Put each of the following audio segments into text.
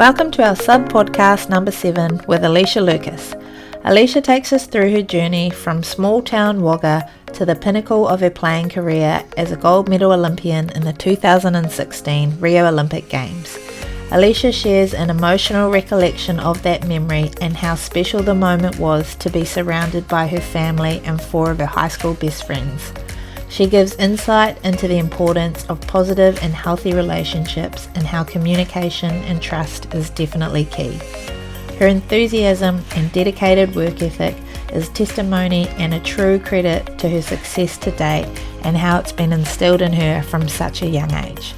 Welcome to our sub-podcast number 7 with Alicia Lucas. Alicia takes us through her journey from small town Wagga to the pinnacle of her playing career as a gold medal Olympian in the 2016 Rio Olympic Games. Alicia shares an emotional recollection of that memory and how special the moment was to be surrounded by her family and 4 of her high school best friends. She gives insight into the importance of positive and healthy relationships and how communication and trust is definitely key. Her enthusiasm and dedicated work ethic is testimony and a true credit to her success to date and how it's been instilled in her from such a young age.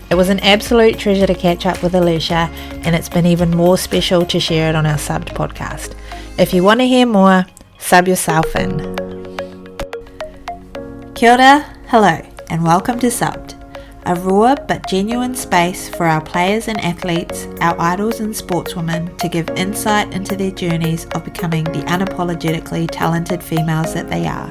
It was an absolute treasure to catch up with Alicia, and it's been even more special to share it on our subbed podcast. If you want to hear more, sub yourself in. Kia ora, hello, and welcome to Subbed, a raw but genuine space for our players and athletes, our idols and sportswomen to give insight into their journeys of becoming the unapologetically talented females that they are.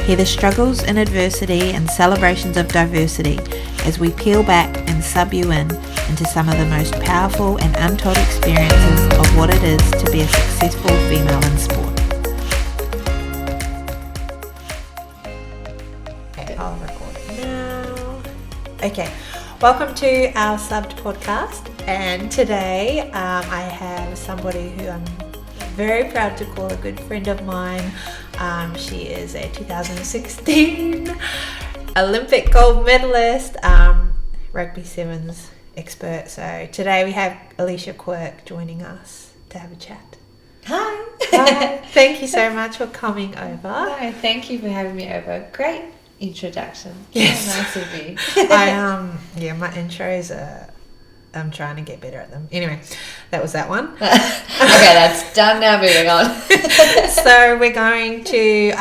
Hear the struggles and adversity and celebrations of diversity as we peel back and sub you in into some of the most powerful and untold experiences of what it is to be a successful female in sport. I'll record now. Okay, welcome to our subbed podcast, and today I have somebody who I'm very proud to call a good friend of mine. She is a 2016 Olympic gold medalist, Rugby Sevens expert. So today we have Alicia Quirk joining us to have a chat. Hi. Hi. Thank you so much for coming over. No, thank you for having me over. Great introduction. Yes. So nice of you. My intros are, I'm trying to get better at them. Anyway, that was that one. Okay, that's done now, moving on. So we're going to,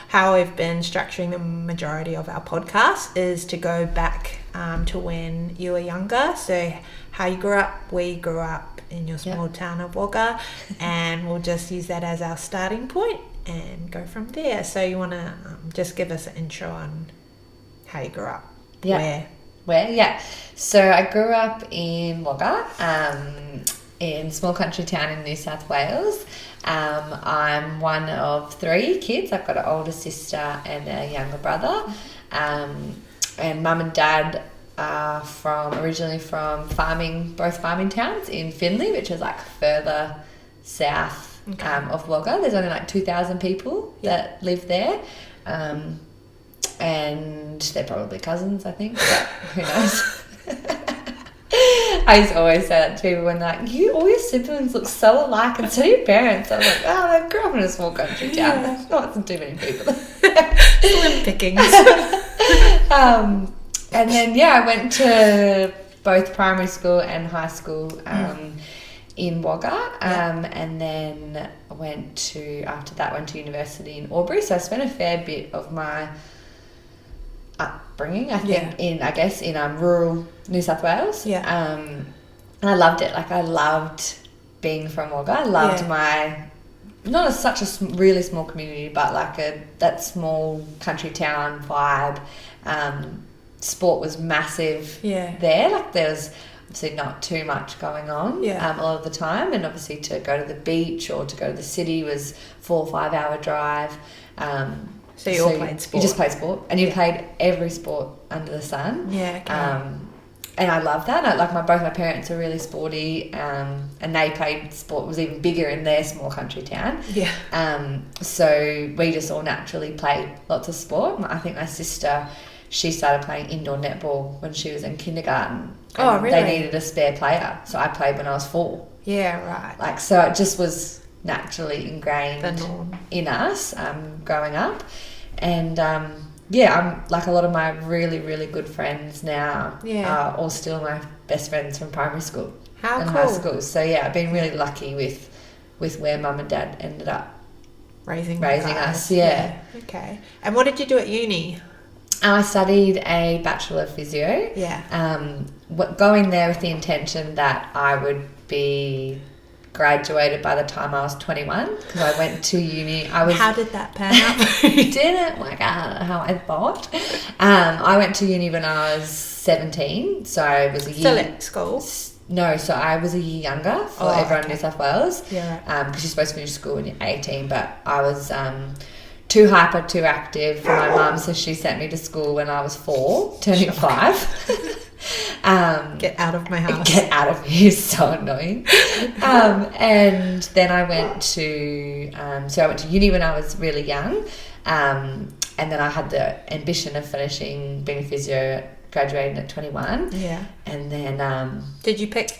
how we've been structuring the majority of our podcast is to go back to when you were younger. So how you grew up, where you grew up in your small town of Wagga, and we'll just use that as our starting point and go from there. So you want to just give us an intro on how you grew up? Where? Yeah. So I grew up in Wagga, in a small country town in New South Wales. I'm one of 3 kids. I've got an older sister and a younger brother. And mum and dad are originally from both farming towns in Finley, which is like further south of Wagga. There's only like 2,000 people that live there. And they're probably cousins, I think, but who knows. I used to always say that to people when they're like, all your siblings look so alike, and so do your parents. I was like, they grew up in a small country town. There's not too many people. Slim pickings. And then, I went to both primary school and high school in Wagga, and then went to university in Albury. So I spent a fair bit of my upbringing, I think, in rural New South Wales. And I loved it. Like, I loved being from Wagga. I loved my, not as such a really small community, but like that small country town vibe. Sport was massive there. Like, there was obviously not too much going on a lot of the time, and obviously to go to the beach or to go to the city was 4 or 5 hour drive. So you all played sport? You just played sport, and you played every sport under the sun. And I love that. Both my parents are really sporty, and they played sport. It was even bigger in their small country town. So we just all naturally played lots of sport. I think my sister, she started playing indoor netball when she was in kindergarten. Oh, really? They needed a spare player, so I played when I was 4. Yeah, right. So it just was naturally ingrained in us growing up. And I'm like, a lot of my really, really good friends now are all still my best friends from primary school and high school. So I've been really lucky with where mum and dad ended up raising us. Okay. And what did you do at uni? I studied a Bachelor of Physio. Going there with the intention that I would be graduated by the time I was 21, because I went to uni. How did that pan out? Didn't work out how I thought. I went to uni when I was 17, so I was a year... Still at school? No, so I was a year younger for everyone in New South Wales. Yeah. Because you're supposed to finish school when you're 18, but I was too hyper, too active for my mum, so she sent me to school when I was 4, turning 5. Get out of my house. Get out of here, so annoying. And then I went to uni when I was really young, and then I had the ambition of being a physio, graduating at 21. Yeah. And then did you pick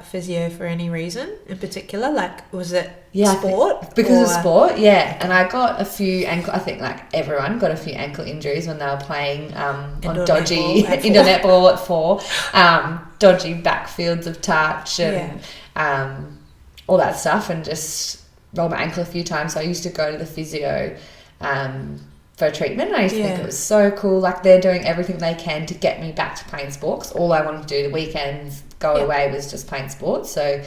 physio for any reason in particular? Like, was it sport? Because of sport, yeah. And I got a few I think like everyone got a few ankle injuries when they were playing on dodgy indoor netball at 4, dodgy backfields of touch and all that stuff, and just rolled my ankle a few times. So I used to go to the physio for treatment, and I used to think it was so cool. Like, they're doing everything they can to get me back to playing sports. All I wanted to do the weekends, go away, was just playing sports. So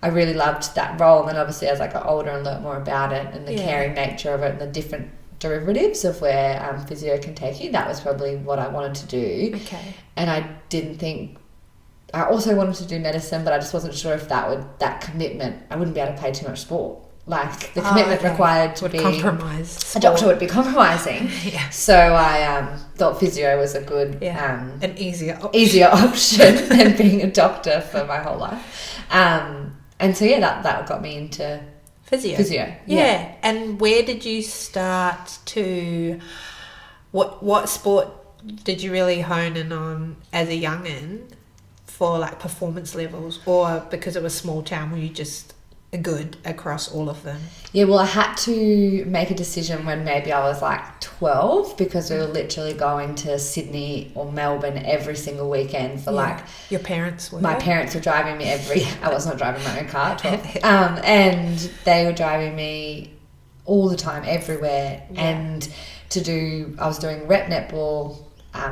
I really loved that role. And then obviously as I got older and learnt more about it and the caring nature of it and the different derivatives of where physio can take you, that was probably what I wanted to do. Okay. And I also wanted to do medicine, but I just wasn't sure if that commitment, I wouldn't be able to play too much sport. Like, the commitment required to be compromise. A doctor would be compromising. So I thought physio was a good an easier option than being a doctor for my whole life. And so that got me into physio. Yeah. And where did you start to what sport did you really hone in on as a youngin for, like, performance levels, or because it was small town were you just good across all of them? Yeah, well, I had to make a decision when maybe I was like 12, because we were literally going to Sydney or Melbourne every single weekend for Your parents were? My parents were driving me I was not driving my own car at 12. And they were driving me all the time, everywhere. And I was doing rep netball,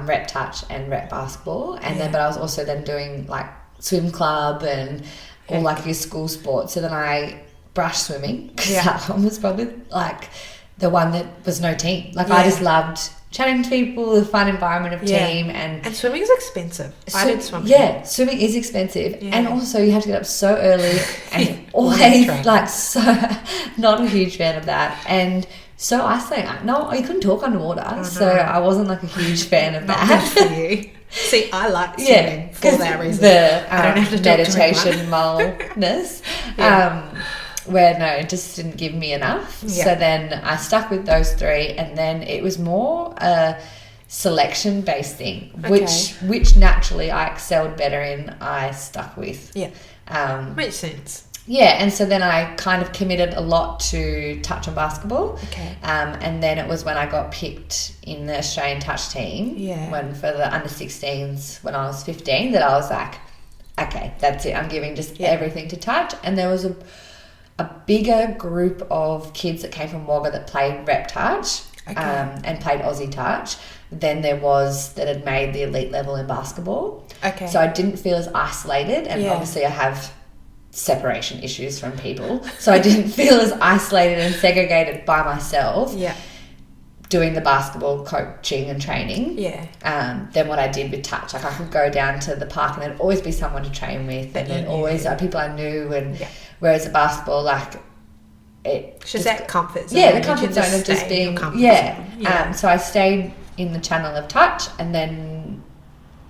rep touch and rep basketball. And then, but I was also then doing like swim club and all like your school sports. So then I brushed swimming, because that one was probably like the one that was no team. Like, I just loved chatting to people, the fun environment of team. And swimming is expensive. I did swimming. Yeah, swimming is expensive. And also you have to get up so early and always like, so not a huge fan of that. And so isolating. No, you couldn't talk underwater. So I wasn't like a huge fan of that. Good for you. See, I like swimming for that reason. The I don't have to meditation mullness, where it just didn't give me enough. Yeah. So then I stuck with those 3, and then it was more a selection-based thing, which naturally I excelled better in. I stuck with. Yeah, makes sense. Yeah, and so then I kind of committed a lot to touch and basketball. Okay. And then it was when I got picked in the Australian touch team, when for the under 16s when I was 15, that I was like, okay, that's it. I'm giving just everything to touch. And there was a bigger group of kids that came from Wagga that played rep touch and played Aussie touch than there was that had made the elite level in basketball. Okay. So I didn't feel as isolated, and obviously I have separation issues from people, so I didn't feel as isolated and segregated by myself doing the basketball coaching and training than what I did with touch. Like, I could go down to the park and there'd always be someone to train with, and then always people I knew, and whereas the basketball, like, it's just that comfort zone. Yeah, the comfort zone of just being so I stayed in the channel of touch, and then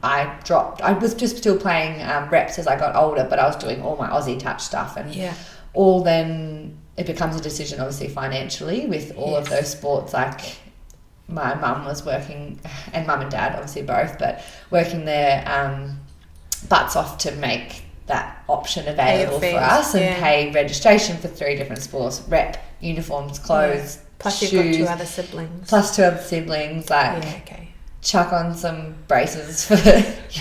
I dropped. I was just still playing reps as I got older, but I was doing all my Aussie touch stuff, and all then it becomes a decision, obviously, financially with all of those sports. Like, my mum was working, and mum and dad obviously both, but working their butts off to make that option available for us, and pay registration for 3 different sports: rep, uniforms, clothes, plus shoes, you've got 2 other siblings. Like, chuck on some braces for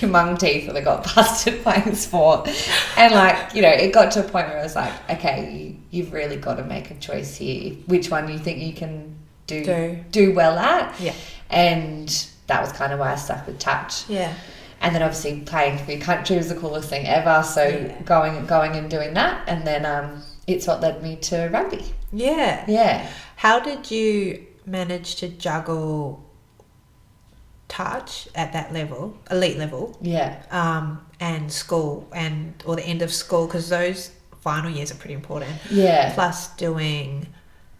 your mum teeth when they got busted playing sport. And, like, it got to a point where I was like, okay, you've really got to make a choice here. Which one you think you can do well at? Yeah. And that was kind of why I stuck with touch. Yeah. And then obviously playing for your country was the coolest thing ever. So going and doing that, and then it's what led me to rugby. Yeah. Yeah. How did you manage to juggle touch at that level, elite level, and school or the end of school, because those final years are pretty important. Yeah. Plus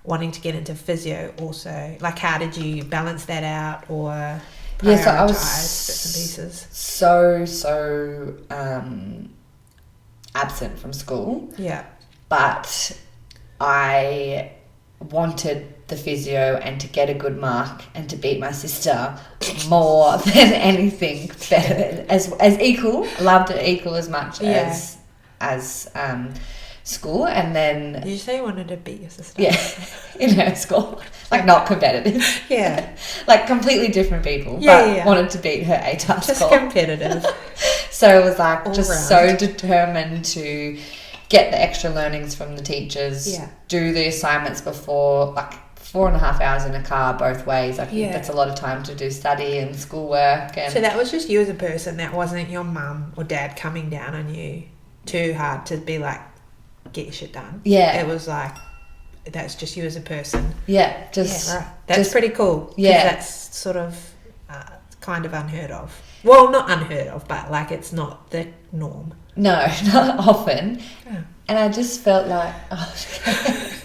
wanting to get into physio also. Like, how did you balance that out or prioritize so I was bits and pieces? So absent from school. Yeah. But I wanted the physio and to get a good mark and to beat my sister more than anything better. As equal, loved it equal as much as school. And then... Did you say you wanted to beat your sister? Yeah, in her school. Like, not competitive. Yeah. Like, completely different people, but wanted to beat her ATAR just score. Just competitive. So it was like all just round. So determined to get the extra learnings from the teachers, do the assignments before, like 4.5 hours in a car both ways. I think that's a lot of time to do study and schoolwork. And so that was just you as a person. That wasn't your mum or dad coming down on you too hard to be like, get your shit done. Yeah. It was like, that's just you as a person. Yeah, just... Yeah, right. That's pretty cool. Yeah. That's sort of kind of unheard of. Well, not unheard of, but like it's not the norm. No, not often. Yeah. And I just felt like,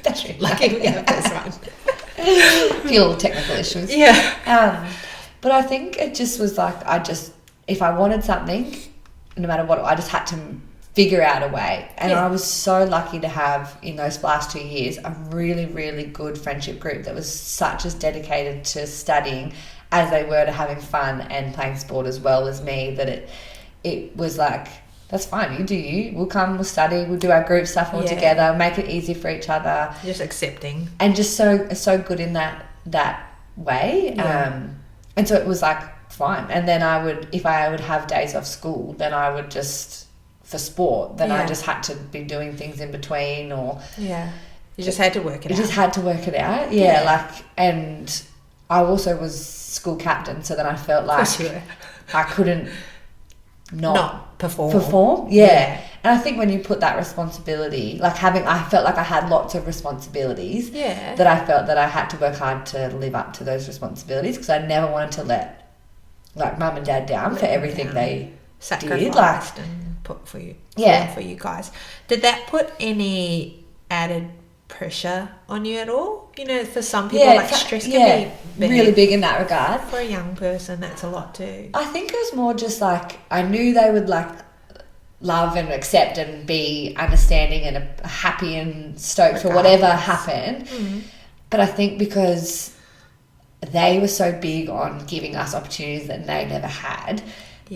that's really lucky we have this one. A few little technical issues. Yeah. But I think it just was like, if I wanted something, no matter what, I just had to figure out a way. And I was so lucky to have, in those last 2 years, a really, really good friendship group that was such as dedicated to studying as they were to having fun and playing sport as well as me, that it was like, that's fine, you do you. We'll come, we'll study, we'll do our group stuff all together, make it easy for each other. Just accepting. And just so good in that way. Yeah. And so it was like, fine. And then if I would have days off school, then I would just, for sport, then I just had to be doing things in between or... Yeah. You just had to work it out. You just had to work it out. Yeah, like, and I also was school captain, so then I felt like I couldn't not perform. Yeah. And I think when you put that responsibility, like I felt like I had lots of responsibilities that I felt that I had to work hard to live up to those responsibilities, because I never wanted to let like mum and dad down for everything they did. Like, and put for you, for you guys. Did that put any added pressure on you at all? You know, for some people, like stress can be really big in that regard. For a young person, that's a lot too. I think it was more just like I knew they would like love and accept and be understanding and happy and stoked for whatever happened. Mm-hmm. But I think because they were so big on giving us opportunities that they never had,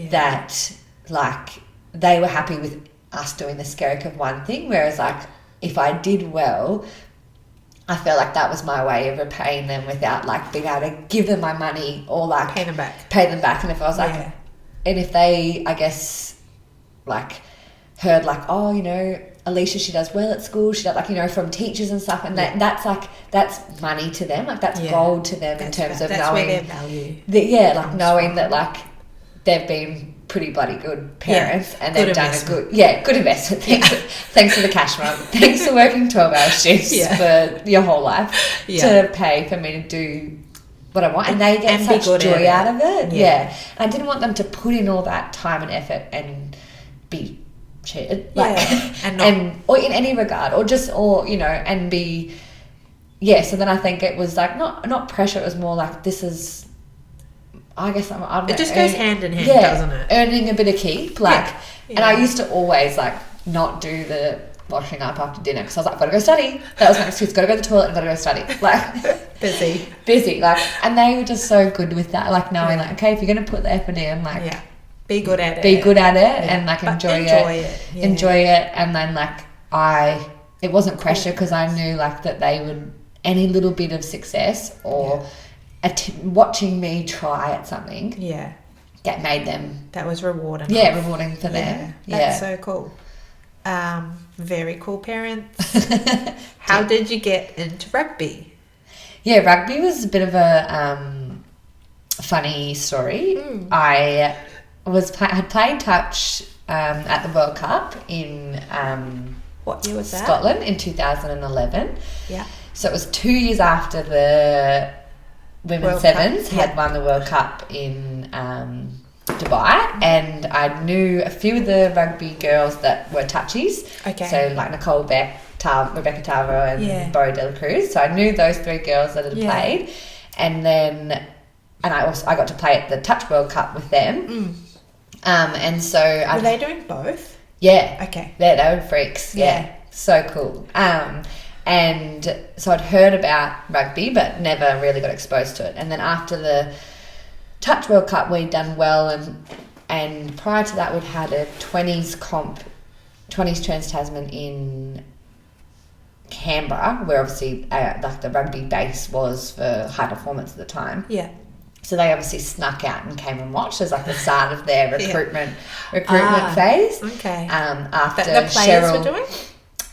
that like they were happy with us doing the skerrick of one thing, whereas like if I did well, I felt like that was my way of repaying them without like being able to give them my money or like pay them back. And if I was like, and if they, I guess, like heard like, oh, you know, Alicia, she does well at school, she does like, you know, from teachers and stuff, and that's like, that's money to them, like that's gold to them in terms of knowing where their value knowing that like they've been pretty bloody good parents and they've done a good investment. Thanks for the cash, mum. Thanks for working 12-hour shifts for your whole life to pay for me to do what I want, and they get such joy out of it. And I didn't want them to put in all that time and effort and be cheated, or in any regard, or you know, and be so then I think it was like not pressure, it was more like, this is, I guess I don't know, it just goes hand in hand, doesn't it? Earning a bit of keep, like, and I used to always like not do the washing up after dinner because I was like, gotta go study. That was my excuse. Gotta go to the toilet and gotta go study. Like busy. Like, and they were just so good with that, like knowing like, okay, if you're gonna put the effort in, like, be good at it, and like enjoy it, and then like it wasn't pressure because I knew like that they would, any little bit of success or watching me try at something made them, that was rewarding for them. That's so cool. Very cool parents. How did you get into rugby? Rugby was a bit of a funny story. I had played touch at the World Cup in what year was that? Scotland in 2011. So it was 2 years after the Women's World Sevens Cup, had won the World Cup in Dubai, and I knew a few of the rugby girls that were touchies. Okay. So like Nicole Beck, Rebecca Tavo, and Bori De La Cruz. So I knew those 3 girls that had played, and I got to play at the Touch World Cup with them. And so were they doing both? Yeah. Okay. They were freaks. Yeah. So cool. And so I'd heard about rugby, but never really got exposed to it. And then after the Touch World Cup, we'd done well, and prior to that, we'd had a 20s comp, 20s Trans-Tasman in Canberra, where obviously like the rugby base was for high performance at the time. Yeah. So they obviously snuck out and came and watched as like the start of their recruitment phase. Okay. After the players Cheryl were doing?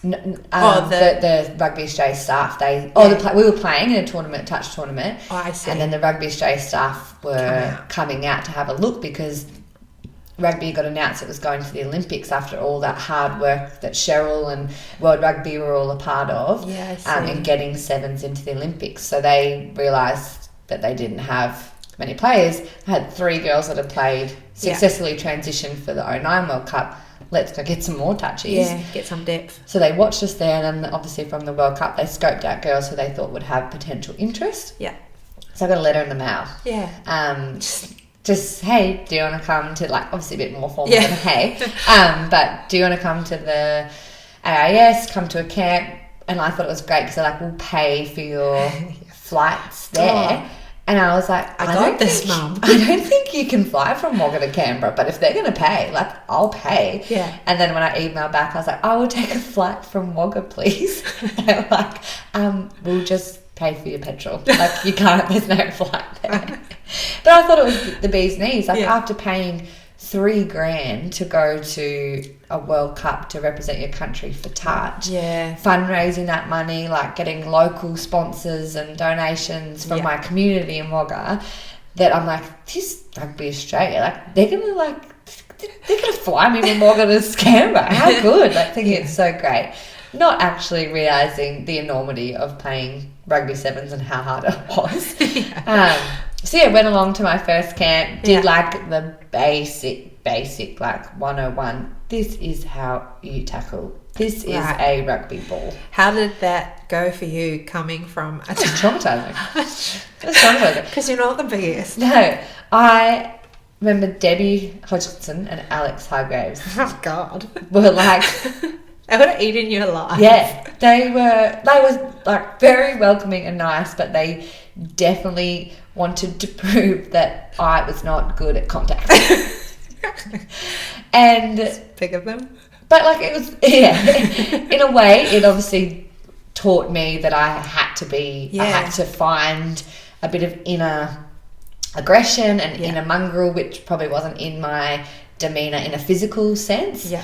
The Rugby Australia staff, we were playing in a tournament, touch tournament. Oh, I see. And then the Rugby Australia staff were coming out to have a look, because rugby got announced it was going to the Olympics after all that hard work that Cheryl and World Rugby were all a part of. Yeah, I see. And getting sevens into the Olympics. So they realised that they didn't have many players. They had 3 girls that had played, successfully transitioned for the 09 World Cup. Let's go get some more touchies. Yeah, get some depth. So they watched us there, and then obviously from the World Cup, they scoped out girls who they thought would have potential interest. Yeah. So I got a letter in the mail. Yeah. Just, hey, do you want to come to, like, obviously a bit more formal than hey, but do you want to come to the AIS, come to a camp? And I thought it was great, because they're like, we'll pay for your flights there. Oh. And I was like, I got this, Mum. I don't think you can fly from Wagga to Canberra, but if they're going to pay, like, I'll pay. Yeah. And then when I emailed back, I was like, I will take a flight from Wagga, please. And they were like, we'll just pay for your petrol. Like, you can't, there's no flight there. But I thought it was the bee's knees. Like, after paying $3,000 to go to a World Cup to represent your country for touch, fundraising that money, like getting local sponsors and donations from my community in Wagga, that I'm like, this Rugby Australia, like they're gonna fly me from Wagga to Canberra. How good! Like, thinking it's so great, not actually realizing the enormity of playing rugby sevens and how hard it was. So went along to my first camp, did like the basic like 101. This is how you tackle. This is a rugby ball. How did that go for you, coming from It's traumatizing. It's traumatizing. Because you're not the biggest. No. I remember Debbie Hodgkinson and Alex Hargraves. Oh, God. Were like... They would have eaten you alive. Yeah. They were like very welcoming and nice, but they definitely wanted to prove that I was not good at contact. And it's big of them. But like, it was, in a way, it obviously taught me that I had to find a bit of inner aggression and inner mongrel, which probably wasn't in my demeanor in a physical sense.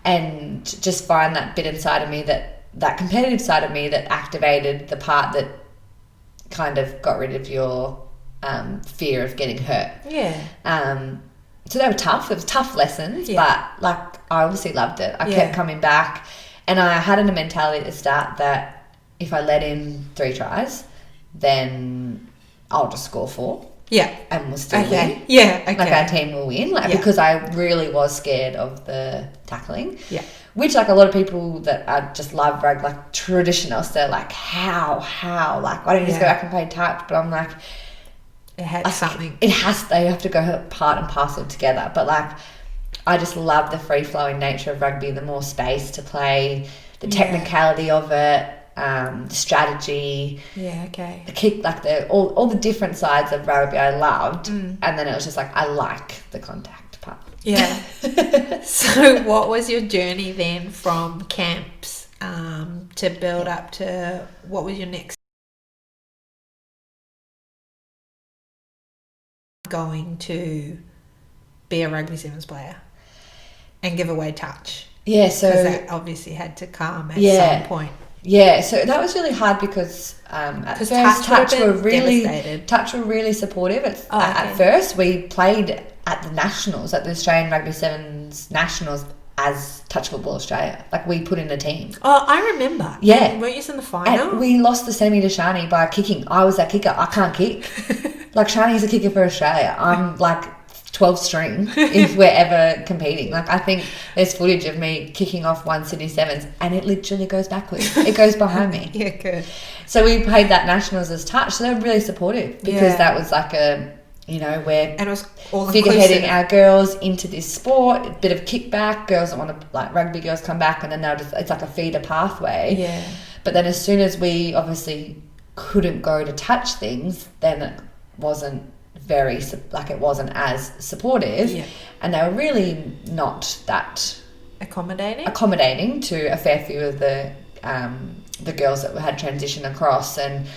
And just find that bit inside of me, that competitive side of me that activated the part that kind of got rid of your fear of getting hurt. So they were tough. It was tough lessons, but like, I obviously loved it. I kept coming back, and I had a mentality at the start that if I let in 3 tries, then I'll just score 4. And we'll still win. Like, our team will win. Like, because I really was scared of the tackling. Which, like, a lot of people that just love rugby, like traditionalists, they're like, how? Like, why don't you just go back and play touch? But I'm like, it had something. They have to go part and parcel together. But like, I just love the free flowing nature of rugby, the more space to play, the technicality of it, the strategy, the kick, like all the different sides of rugby I loved. And then it was just like, I like the contact part. So what was your journey then from camps to build up to what was your next going to be a rugby sevens player and give away touch? So because that obviously had to come at some point. So that was really hard because at first touch were really supportive. At first we played at the nationals, at the Australian Rugby Sevens nationals as Touch Football Australia. Like, we put in a team. Oh, I remember. Yeah. Weren't you in the final? And we lost the semi to Shani by kicking. I was that kicker. I can't kick. Like, Shani's a kicker for Australia. I'm like 12th string if we're ever competing. Like, I think there's footage of me kicking off one Sydney Sevens and it literally goes backwards. It goes behind me. Yeah, good. So we played that nationals as touch. So they were really supportive because that was like a, you know, we're and it was all figureheading our girls into this sport, a bit of kickback. Girls that want to, like, rugby girls come back and then they'll just, it's like a feeder pathway. Yeah. But then as soon as we obviously couldn't go to touch things, then it wasn't it wasn't as supportive. Yeah. And they were really not that accommodating to a fair few of the girls that had transitioned across, and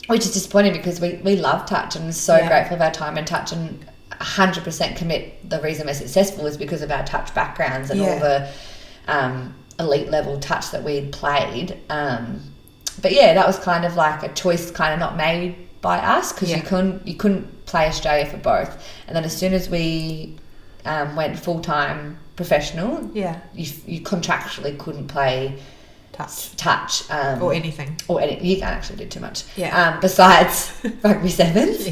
which is disappointing because we love touch and we're so grateful of our time in touch, and 100% commit the reason we're successful is because of our touch backgrounds and all the elite level touch that we'd played. But yeah, that was kind of like a choice kind of not made by us because you couldn't play Australia for both. And then as soon as we went full-time professional, you contractually couldn't play touch or anything, you can't actually do too much besides rugby sevens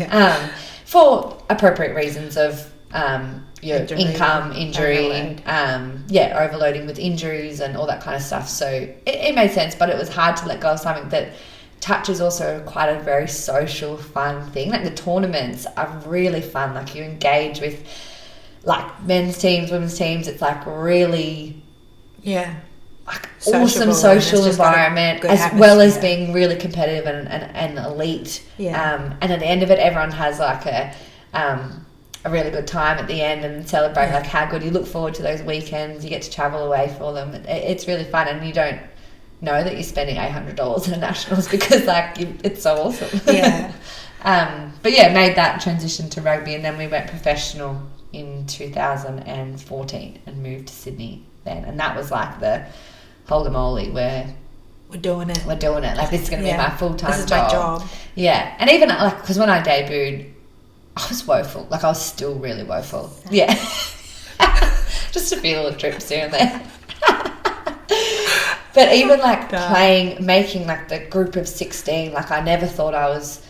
for appropriate reasons of your income, injury, overloading with injuries and all that kind of stuff. So it made sense, but it was hard to let go of something that touch is also quite a very social, fun thing. Like, the tournaments are really fun. Like, you engage with, like, men's teams, women's teams. It's like really like awesome social environment, as well as being really competitive and elite. And at the end of it, everyone has like a really good time at the end and celebrate like how good. You look forward to those weekends. You get to travel away for them. It's really fun, and you don't know that you're spending $800 in nationals because like it's so awesome. But yeah, made that transition to rugby, and then we went professional in 2014 and moved to Sydney then, and that was like the holy moly, we're doing it. Like, this is going to be my full-time job. This is my job. Yeah. And even like, because when I debuted, I was woeful. Like, I was still really woeful. Yeah. Just a few little trips here and there. But even like making like the group of 16, like, I never thought I was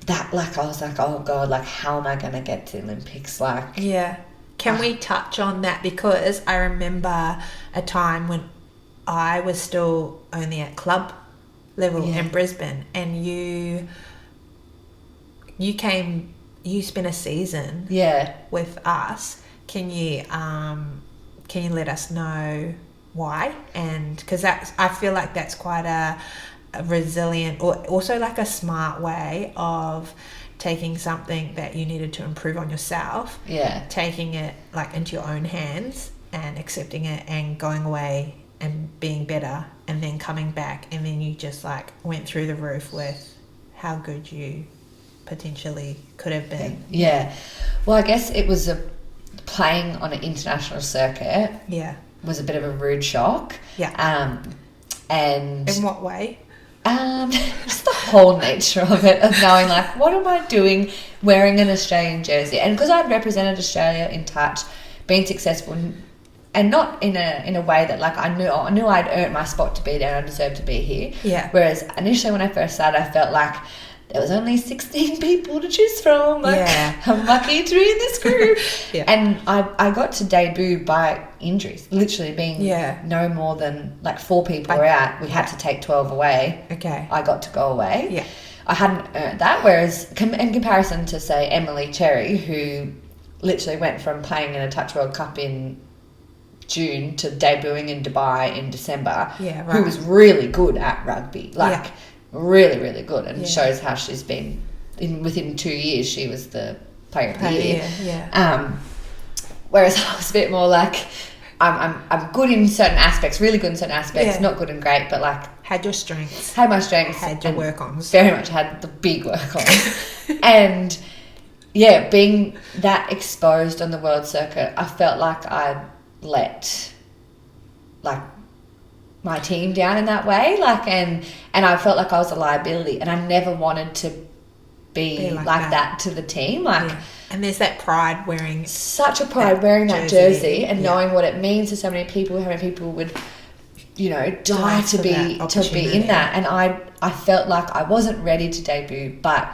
that, like, I was like, oh God, like, how am I going to get to the Olympics? Like, Can we touch on that? Because I remember a time when I was still only at club level in Brisbane, and you spent a season with us. Can you let us know why? And because I feel like that's quite a resilient, or also like a smart way of taking something that you needed to improve on yourself, taking it like into your own hands and accepting it and going away and being better, and then coming back, and then you just like went through the roof with how good you potentially could have been. Well, I guess it was playing on an international circuit was a bit of a rude shock. And in what way? Just the whole nature of it, of knowing like, what am I doing wearing an Australian jersey? And because I'd represented Australia in touch, been successful, and not in a way that like I knew I'd earned my spot to be there and I deserved to be here. Whereas initially when I first started, I felt like there was only 16 people to choose from. Like, I'm lucky to be in this group. And I got to debut by injuries, literally being no more than like 4 people were out. We had to take 12 away. I got to go away. I hadn't earned that. Whereas in comparison to, say, Emily Cherry, who literally went from playing in a Touch World Cup in June to debuting in Dubai in December, who was really good at rugby. Like, really, really good, and shows how she's been within 2 years. She was the player of the year. Whereas I was a bit more like, I'm good in certain aspects, really good in certain aspects, not good and great, but like had your strengths, had my strengths, had your work-ons, very much had the big work-ons, and being that exposed on the world circuit, I felt like I let like my team down in that way, like, and I felt like I was a liability, and I never wanted to be like that to the team. Like, And there's that pride wearing... Such a pride wearing that jersey and knowing what it means to so many people, how many people would, die to be in that. And I felt like I wasn't ready to debut, but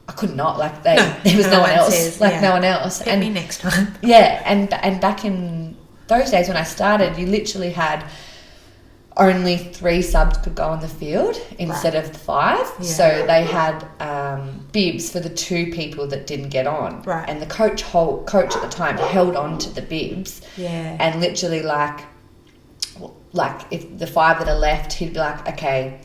I could not. Like, there was no one else. No one else. Hit me next time. Yeah, and back in those days when I started, you literally had only 3 subs could go on the field instead of the 5. Yeah. So they had bibs for the 2 people that didn't get on. Right. And the coach at the time held on to the bibs. Yeah. And literally like if the 5 that are left, he'd be like, okay,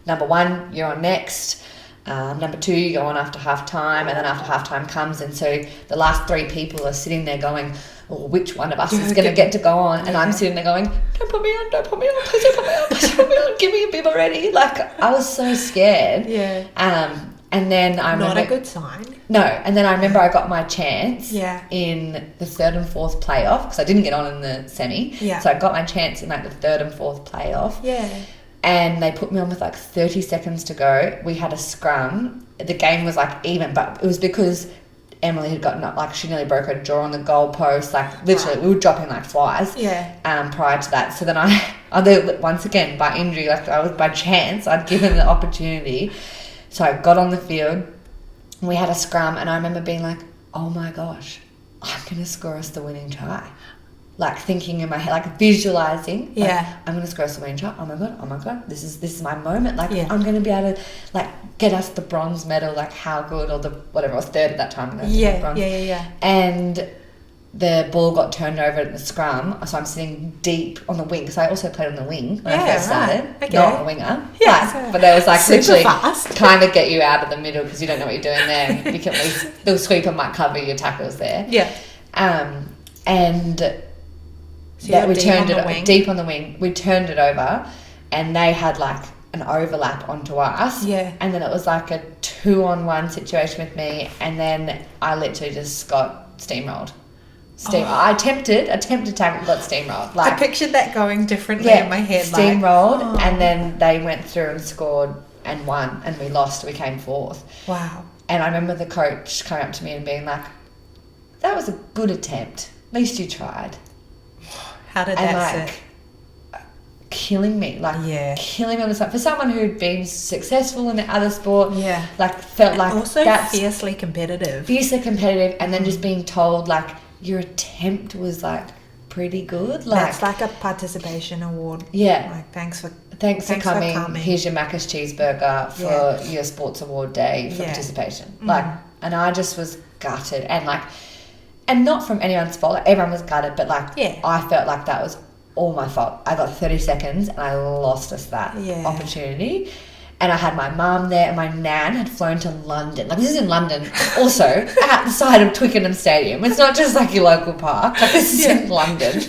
number 1, you're on next. Number 2, you go on after half time, and then after half time comes, and so the last 3 people are sitting there going, well, which one of us is going to get to go on? And I'm sitting there going, don't put me on, please don't put me on, please don't put me on, give me a bib already. Like, I was so scared. Yeah. And then I remember... Not a good sign. No, and then I remember I got my chance in the 3rd and 4th playoff, because I didn't get on in the semi. Yeah. So I got my chance in like the 3rd and 4th playoff. Yeah. And they put me on with like 30 seconds to go. We had a scrum. The game was like even, but it was because Emily had gotten up, like she nearly broke her jaw on the goal post. Like literally, we were dropping like flies. Yeah. Prior to that, so then I once again by injury, like I was by chance, I'd given the opportunity. So I got on the field. And we had a scrum, and I remember being like, "Oh my gosh, I'm gonna score us the winning try." Like thinking in my head, like visualizing, like, I'm going to score us the winning try. Oh my god, this is my moment. Like I'm going to be able to like get us the bronze medal. Like how good, or the whatever, I was 3rd at that time. Bronze. Yeah. And the ball got turned over at the scrum, so I'm sitting deep on the wing, because I also played on the wing when I first started, not a winger. Yeah, but there was like literally kind of get you out of the middle because you don't know what you're doing there. You can at least the sweeper might cover your tackles there. Yeah, and. So we turned it deep on the wing. We turned it over, and they had like an overlap onto us. Yeah. And then it was like a 2-on-1 situation with me, and then I literally just got steamrolled. I attempted tackle, got steamrolled. Like, I pictured that going differently in my head. Steamrolled, and then they went through and scored and won, and we lost. We came 4th. Wow. And I remember the coach coming up to me and being like, "That was a good attempt. At least you tried." How did that sit? Killing me killing me on the side. For someone who'd been successful in the other sport, felt like also that's fiercely competitive, and then just being told like your attempt was like pretty good. Like that's like a participation award. Like thanks for coming. Here's your Macca's cheeseburger for your sports award day for participation. Mm-hmm. Like, and I just was gutted, and not from anyone's fault. Like, everyone was gutted, but I felt like that was all my fault. I got 30 seconds and I lost us that opportunity. And I had my mum there, and my nan had flown to London. Like, this is in London, also outside of Twickenham Stadium. It's not just like your local park. Like, this is in London.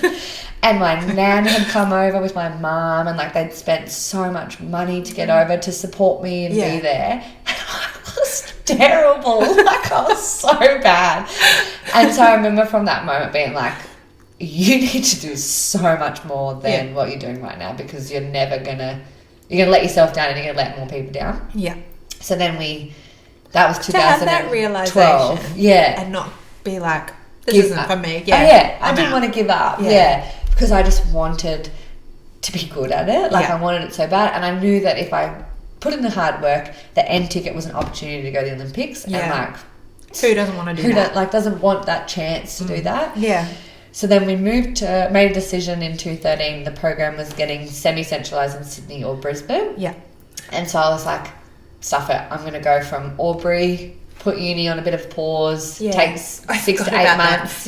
And my nan had come over with my mum, and like they'd spent so much money to get over to support me and be there. And I was terrible. Like, I was so bad. And so I remember from that moment being like, you need to do so much more than what you're doing right now, because you're never gonna let yourself down, and you're gonna let more people down. Yeah. So then that was 2012. To have that realization, and not be like, this isn't for me. I didn't want to give up. Because I just wanted to be good at it. Like, I wanted it so bad, and I knew that if I put in the hard work, the end ticket was an opportunity to go to the Olympics. And like, who doesn't want to do that? Doesn't want that chance to do that? Yeah. So then we made a decision in 2013. The program was getting semi-centralised in Sydney or Brisbane. Yeah. And so I was like, stuff it. I'm going to go from Albury, put uni on a bit of pause, takes 6 to 8 months.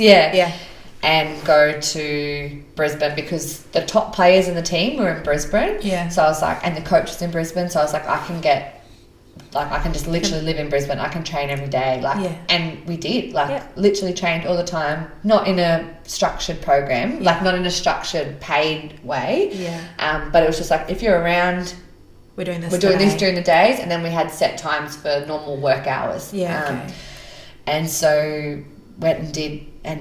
And go to Brisbane, because the top players in the team were in Brisbane. Yeah. So I was like, and the coach was in Brisbane. So I was like, I can just literally live in Brisbane. I can train every day. And we did, literally trained all the time, not in a structured program, not in a structured paid way. Yeah. But it was just like, if you're around, we're doing this during the days, and then we had set times for normal work hours. Yeah. And so went and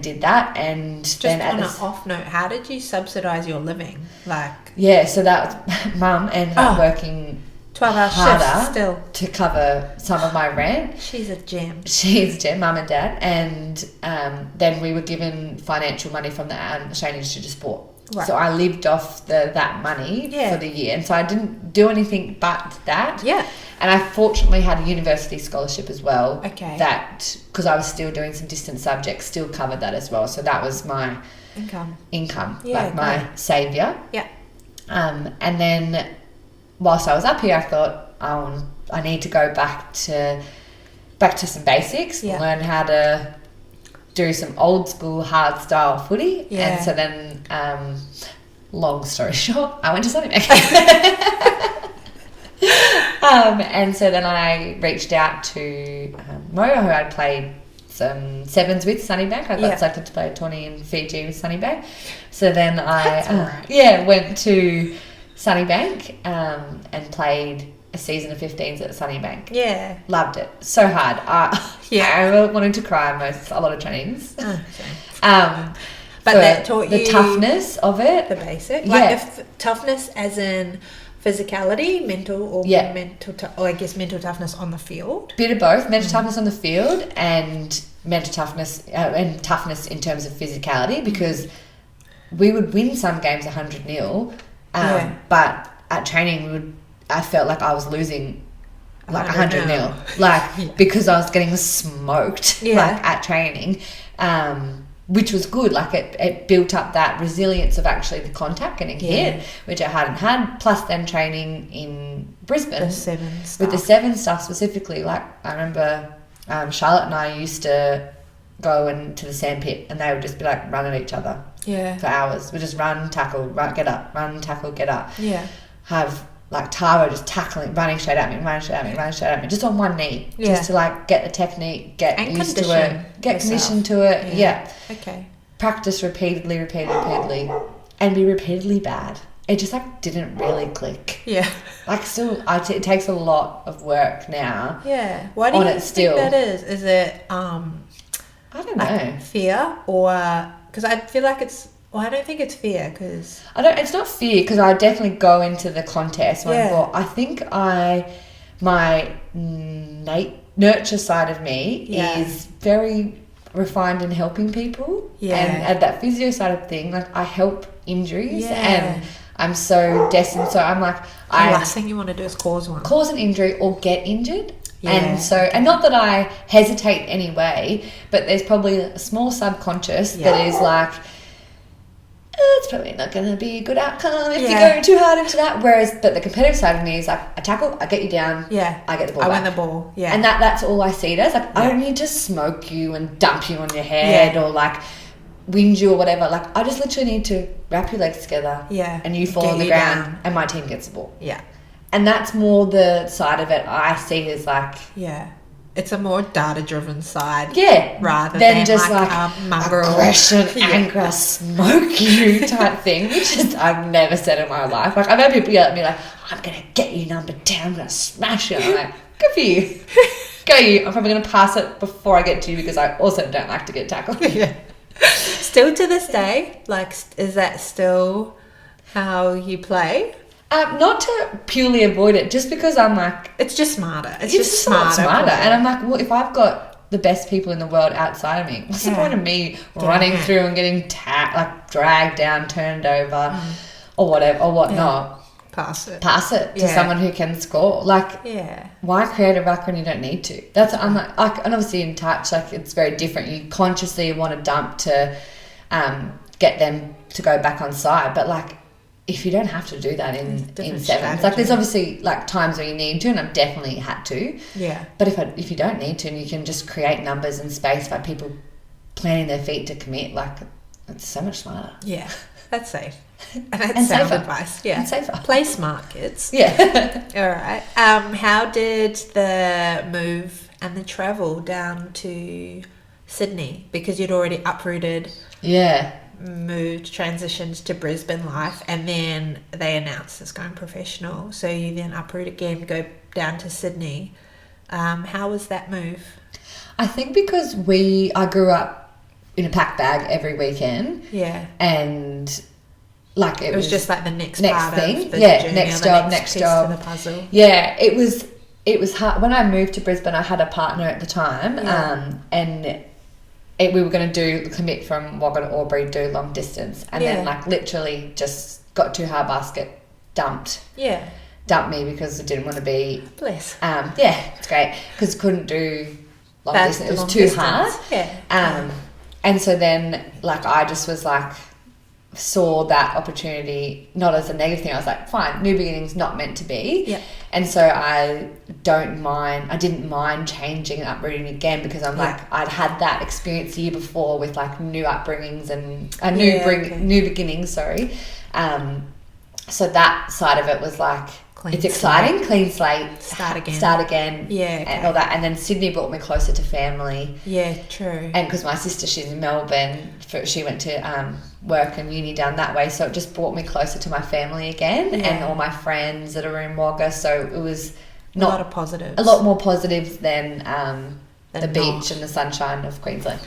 did that, and just then on an off note, how did you subsidise your living? So that was mum ended up working 12-hour harder shifts still to cover some of my rent. She's a gem. She's a gem, mum and dad. And then we were given financial money from the Australian Institute of Sport. Right. So I lived off that money for the year. And so I didn't do anything but that. Yeah. And I fortunately had a university scholarship as well. Okay. That, because I was still doing some distant subjects, still covered that as well. So that was my income, like my saviour. Yeah. And then whilst I was up here, I thought I need to go back to some basics, learn how to do some old school hard style footy. Yeah. And so then, long story short, I went to Sunnybank. And so then I reached out to Mo, who I'd played some sevens with Sunnybank. I got selected to play a tourney in Fiji with Sunnybank. So then I went to Sunnybank and played a season of 15s at Sunnybank. Yeah. Loved it. So hard. I wanted to cry a lot of trainings. But that taught you the toughness of it. The basic. Like toughness as in physicality, mental, or mental toughness on the field. Bit of both. Mental toughness on the field and mental toughness and toughness in terms of physicality, because we would win some games 100-0, but at training I felt like I was losing like 100-0, like because I was getting smoked like at training. Which was good, like it built up that resilience of actually the contact getting hit, which I hadn't had, plus then training in Brisbane with the seven stuff specifically. Like I remember Charlotte and I used to go into the sandpit and they would just be like running at each other for hours. We'd just run, tackle, get up, run, tackle, get up. Have like Tara just tackling, running straight at me, just on one knee, just to like get the technique, get and used to it, get conditioned to it. Okay. Practice repeatedly, and be repeatedly bad. It just like didn't really click. Yeah. Like still, it takes a lot of work now. Yeah. Why do you think that is? Is it I don't know, fear, or because I feel like it's. Well, I don't think it's fear, because it's not fear, because I definitely go into the contest I think my nurture side of me is very refined in helping people, and that physio side of thing, like I help injuries, and I'm so destined. So I'm like, the last thing you want to do is cause an injury or get injured. And so, and not that I hesitate anyway, but there's probably a small subconscious that is like, it's probably not going to be a good outcome if you go too hard into that. But the competitive side of me is like, I tackle, I get you down, I get the ball back. I win the ball, And that's all I see it as. Like, I don't need to smoke you and dump you on your head or like wind you or whatever. Like, I just literally need to wrap your legs together and you fall on the ground and my team gets the ball. Yeah. And that's more the side of it I see as like... It's a more data-driven side, rather than just like aggression, anger, smoke you type thing, which is I've never said in my life. Like I've had people yell at me like, "I'm gonna get you number 10, I'm gonna smash you." I'm like, "Good for you, go you." I'm probably gonna pass it before I get to you because I also don't like to get tackled. Still to this day, like, is that still how you play? Not to purely avoid it, just because I'm like... It's just smarter. It's just smarter. And I'm like, well, if I've got the best people in the world outside of me, what's the point of me running through and getting dragged down, turned over, or whatever, or whatnot? Pass it to someone who can score. Like, why create a ruck when you don't need to? That's I'm like, and obviously in touch, like it's very different. You consciously want to dump to get them to go back on side, but like, if you don't have to do that in sevens, strategy. Like there's obviously like times where you need to, and I've definitely had to. But if you don't need to, and you can just create numbers and space by people planting their feet to commit, like it's so much smarter. Yeah, that's safe. And that's sound safer. Advice. Yeah, and safer. Play smart, kids. Yeah. All right. How did the move and the travel down to Sydney, because you'd already uprooted? Transitioned to Brisbane life, and then they announced it's going professional, so you then uproot again, go down to Sydney. How was that move? I think because I grew up in a pack bag every weekend, and like it was just like the next part thing. Of the yeah, journey, next the job, next job. To the puzzle. Yeah, it was hard. When I moved to Brisbane, I had a partner at the time, and we were going to commit from Wagga to Albury, do long distance, and then like literally just got to her basket, dumped me because I didn't want to be. Bless. It's great because couldn't do long distance. It was too hard. Yeah. And so then like I just was like, saw that opportunity not as a negative thing. I was like, fine, new beginnings, not meant to be. Yeah. And so I didn't mind changing and uprooting again because I'm like, I'd had that experience the year before with like new upbringings and new beginnings, sorry. So that side of it was like, it's exciting, clean slate, start again, and all that. And then Sydney brought me closer to family. Yeah, true. And because my sister, she's in Melbourne, she went to work and uni down that way, so it just brought me closer to my family again and all my friends that are in Wagga. So it was a lot more positives than the beach and the sunshine of Queensland.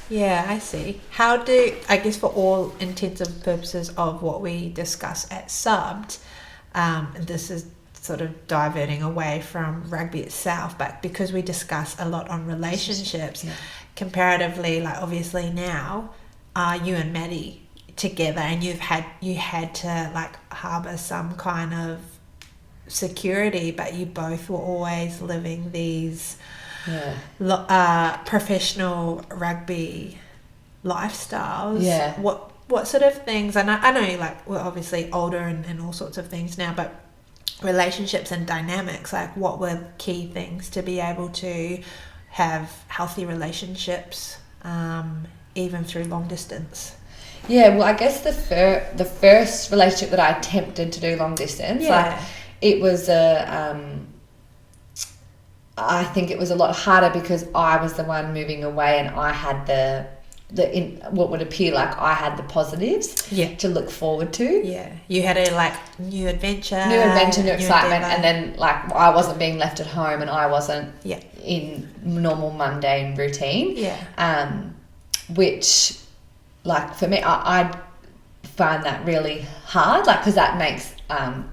Yeah, I see. I guess for all intents and purposes of what we discuss at Subbed, this is sort of diverting away from rugby itself, but because we discuss a lot on relationships, comparatively, like obviously now, you and Maddie together, and you had to like harbour some kind of security, but you both were always living these professional rugby lifestyles. Yeah. What sort of things, and I know like we're obviously older and all sorts of things now, but relationships and dynamics, like what were key things to be able to have healthy relationships even through long distance? Yeah, well, I guess the first relationship that I attempted to do long distance, like it was I think it was a lot harder because I was the one moving away and I had what would appear like I had the positives to look forward to. Yeah, you had a like new adventure, new excitement, and then like I wasn't being left at home and I wasn't in normal mundane routine. Yeah. Which, like for me, I find that really hard, like because that makes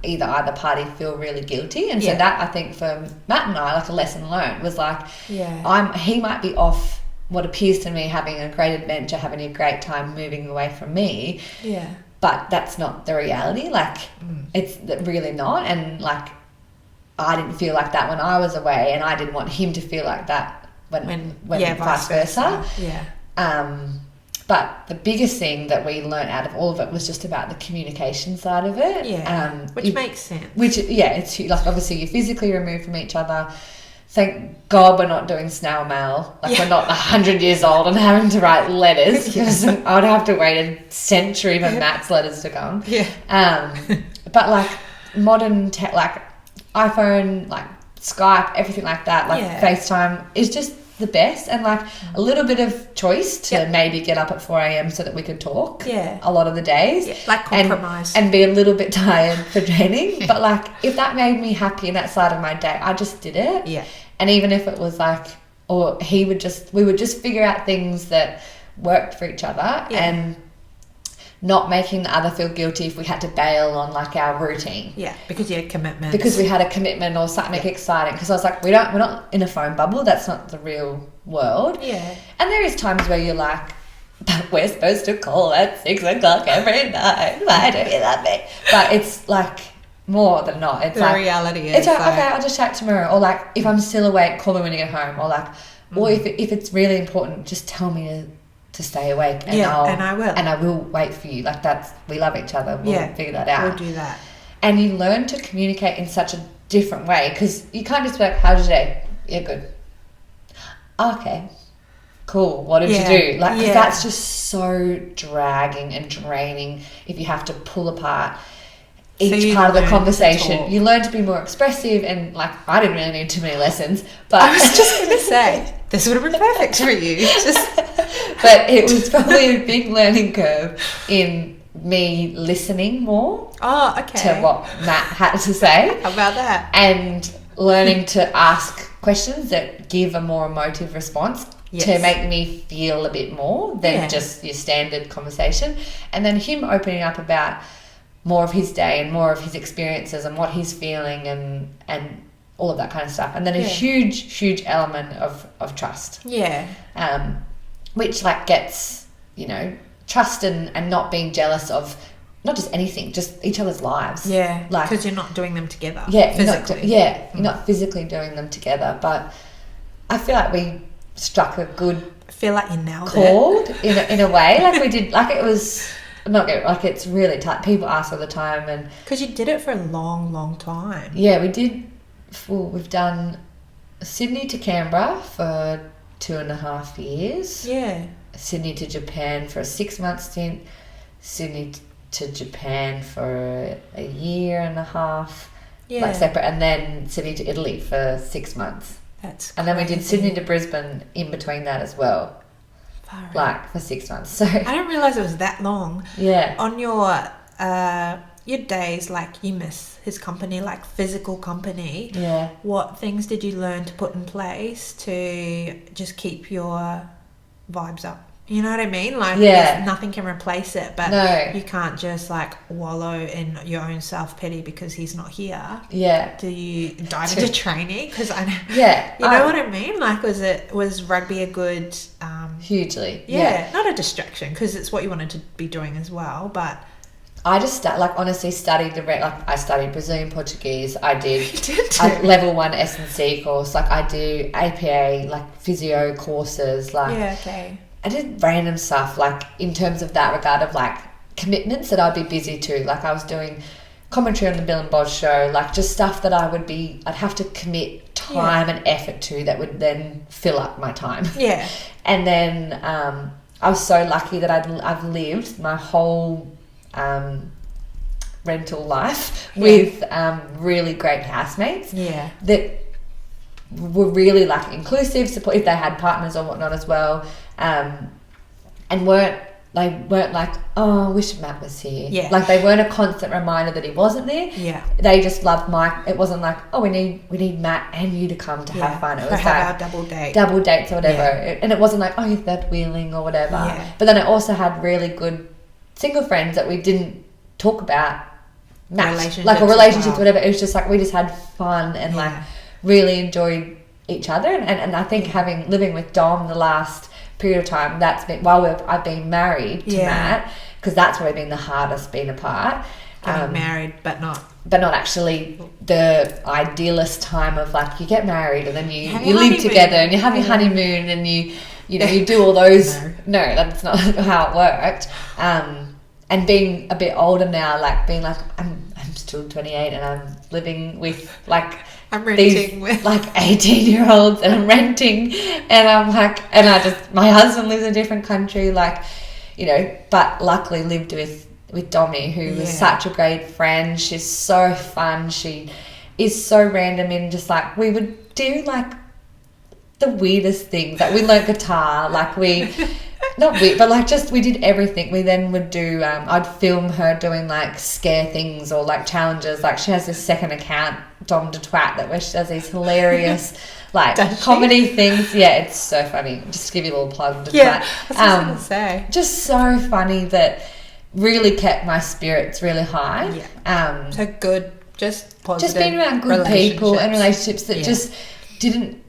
either party feel really guilty, and so that I think for Matt and I, like a lesson learned was like, he might be off what appears to me having a great adventure, having a great time moving away from me, but that's not the reality. Like it's really not, and like I didn't feel like that when I was away, and I didn't want him to feel like that when vice versa. But the biggest thing that we learned out of all of it was just about the communication side of it. Which makes sense. It's like obviously you're physically removed from each other. Thank God we're not doing snail mail. Like we're not 100 years old and having to write letters because I would have to wait a century for Matt's letters to come. But like modern tech, like iPhone, like Skype, everything like that, like FaceTime is just the best, and like a little bit of choice to maybe get up at 4 a.m. so that we could talk a lot of the days, like compromise, and be a little bit tired for training. But like if that made me happy in that side of my day, I just did it. And even if it was like, or we would just figure out things that worked for each other, and not making the other feel guilty if we had to bail on like our routine. Because you had commitments. Because we had a commitment or something exciting. Because I was like, we're not in a phone bubble. That's not the real world. And there is times where you're like, but we're supposed to call at 6 o'clock every night. Why don't you love me? But it's like more than not. It's the reality is. It's like, okay, I'll just chat tomorrow. Or like, if I'm still awake, call me when you get home. Or like, or if it's really important, just tell me to stay awake, and I will wait for you. Like we love each other. We'll figure that out. We'll do that. And you learn to communicate in such a different way, because you can't just be like, how's your day? Yeah, good. Okay, cool. What did you do? Like, 'cause that's just so dragging and draining if you have to pull apart each part of the conversation. You learn to be more expressive, and like I didn't really need too many lessons, but I was just going to say this would have been perfect for you. But it was probably a big learning curve in me listening more to what Matt had to say. How about that? And learning to ask questions that give a more emotive response to make me feel a bit more than just your standard conversation. And then him opening up about more of his day and more of his experiences and what he's feeling and all of that kind of stuff. And then a huge element of trust. Yeah. Which like gets, you know, trust and not being jealous of not just anything, just each other's lives. Yeah. Like, because you're not doing them together. Yeah. Physically. You're not physically doing them together. But I feel like we struck a good I feel like you nailed chord in a way. Like we did, like it was not good, like it's really tight. People ask all the time, and because you did it for a long time. Yeah, we did. We've done Sydney to Canberra for 2.5 years. Yeah. Sydney to Japan for a 6-month stint. Sydney to Japan for a 1.5 years. Yeah. Like separate, and then Sydney to Italy for 6 months. That's and then we did crazy. Sydney to Brisbane in between that as well. Far out. Like for 6 months. So I didn't realise it was that long. Yeah. On your days, like you miss his company, like physical company. Yeah. What things did you learn to put in place to just keep your vibes up? You know what I mean? Like, nothing can replace it, but you can't just like wallow in your own self-pity because he's not here. Yeah. Do you dive into training? Because I know, yeah, you know what I mean? Like, was rugby a good hugely? Yeah, not a distraction because it's what you wanted to be doing as well, but I just honestly studied I studied Brazilian Portuguese. I did did level 1 S&C course. Like I do APA, like physio courses. Like okay. I did random stuff, like in terms of that regard of like commitments that I'd be busy to. Like I was doing commentary on the Bill and Boz show, like just stuff that I'd have to commit time and effort to that would then fill up my time. Yeah. And then I was so lucky that I've lived my whole rental life with really great housemates that were really like inclusive, support if they had partners or whatnot as well, and weren't like, oh, I wish Matt was here. Yeah. Like they weren't a constant reminder that he wasn't there. Yeah. They just loved Mike. It wasn't like, oh, we need Matt and you to come to have fun. It was have like our double dates or whatever. And it wasn't like, oh, you're third wheeling or whatever. Yeah. But then I also had really good single friends that we didn't talk about relationships, whatever. It was just like we just had fun and like really enjoyed each other. And I think living with Dom the last period of time, that's been while I've been married to Matt, because that's probably been the hardest being apart. Married but not actually the idealist time of like you get married and then you live together and you have your honeymoon and you do all those. No, that's not how it worked. And being a bit older now, like being like I'm still 28 and I'm living with like I'm renting with like 18-year-olds and I'm renting and I'm like, and my husband lives in a different country, like, you know, but luckily lived with Domi, who was such a great friend. She's so fun. She is so random in just like, we would do like the weirdest things. Like we learnt guitar, like not weird, but like just we did everything. We then would do I'd film her doing like scare things or like challenges. Like she has this second account, Dom de Twat, where she does these hilarious like comedy things. Yeah, it's so funny. Just to give you a little plug. Yeah, I was just gonna say. Just so funny that really kept my spirits really high. Yeah. So good, just positive. Just being around good people and relationships that just didn't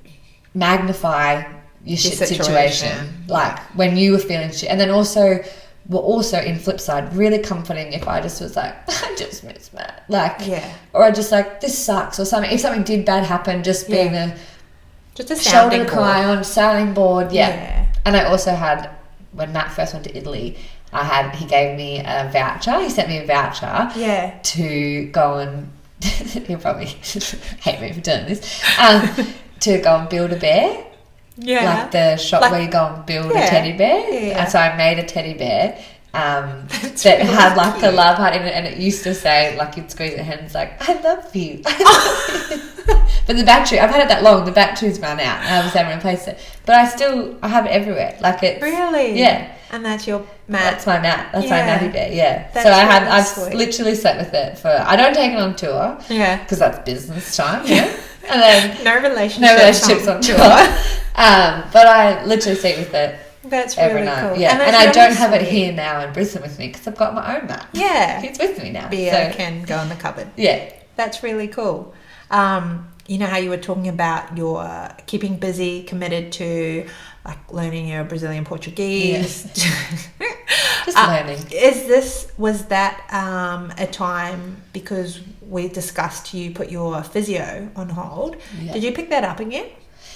magnify your shit situation. Like when you were feeling shit. And then also were also in flip side really comforting if I just was like, I just miss Matt. Like or I just like, this sucks or something. If something did bad happen, just being a shoulder to cry on, sounding board. And I also had, when Matt first went to Italy, he gave me a voucher. He sent me a voucher to go and he'll probably hate me for doing this. To go and build a bear. Like the shop where you go and build a teddy bear. And so I made a teddy bear that really had like the love heart in it, and it used to say, like you'd squeeze it and it's like, I love you. But the battery, I've had it that long, the battery's run out and I was able to replace it. But I have it everywhere. Like it's really? Yeah. And that's your Matt. That's my Matt. That's my Matty bear. Yeah. That's so I've literally slept with it I don't take it on tour. Yeah. Because that's business time. Yeah. And then no relationships on tour. But I literally sleep with it That's really cool. Yeah, and I don't have it here now in Brisbane with me because I've got my own mat. Yeah. It's with me now. Beer can go in the cupboard. Yeah. That's really cool. You know how you were talking about your keeping busy, committed to like learning your Brazilian Portuguese. Yes. Just learning. Was that a time, because we discussed you put your physio on hold? Yeah. Did you pick that up again?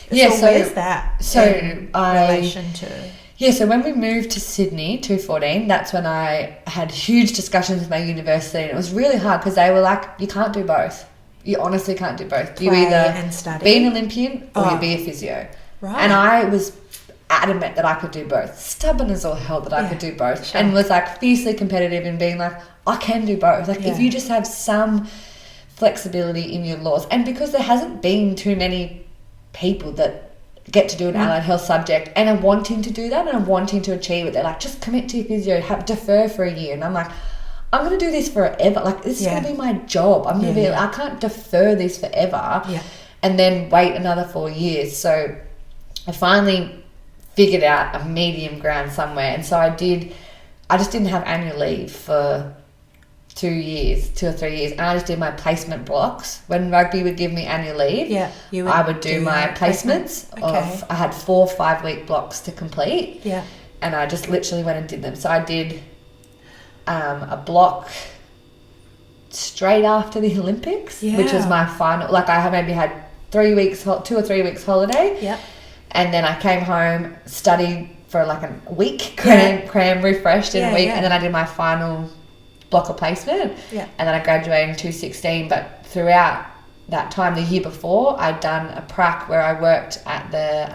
Yeah. So where's that? So in relation to. Yeah, so when we moved to Sydney, 2014, that's when I had huge discussions with my university, and it was really hard because they were like, you can't do both. You honestly can't do both. You either and study. Be an Olympian or you be a physio. Right. And I was adamant that I could do both. Stubborn as all hell that I could do both. Sure. And was like fiercely competitive in being like, I can do both. Like if you just have some flexibility in your laws. And because there hasn't been too many people that get to do an allied health subject and are wanting to do that and are wanting to achieve it. They're like, just commit to your physio, defer for a year. And I'm like, I'm going to do this forever. Like, this is going to be my job. I'm going to be, I can't defer this forever and then wait another 4 years. So I finally figured out a medium ground somewhere. And so I just didn't have annual leave for 2 or 3 years, and I just did my placement blocks. When rugby would give me annual leave, I would do my placements of, I had 4 5-week blocks to complete, and I just literally went and did them. So I did a block straight after the Olympics, which was my final, like I maybe had 2 or 3 weeks holiday, and then I came home, studied for like a week, cram refreshed in a week, and then I did my final block of placement, and then I graduated in 2016. But throughout that time, the year before, I'd done a prac where I worked at the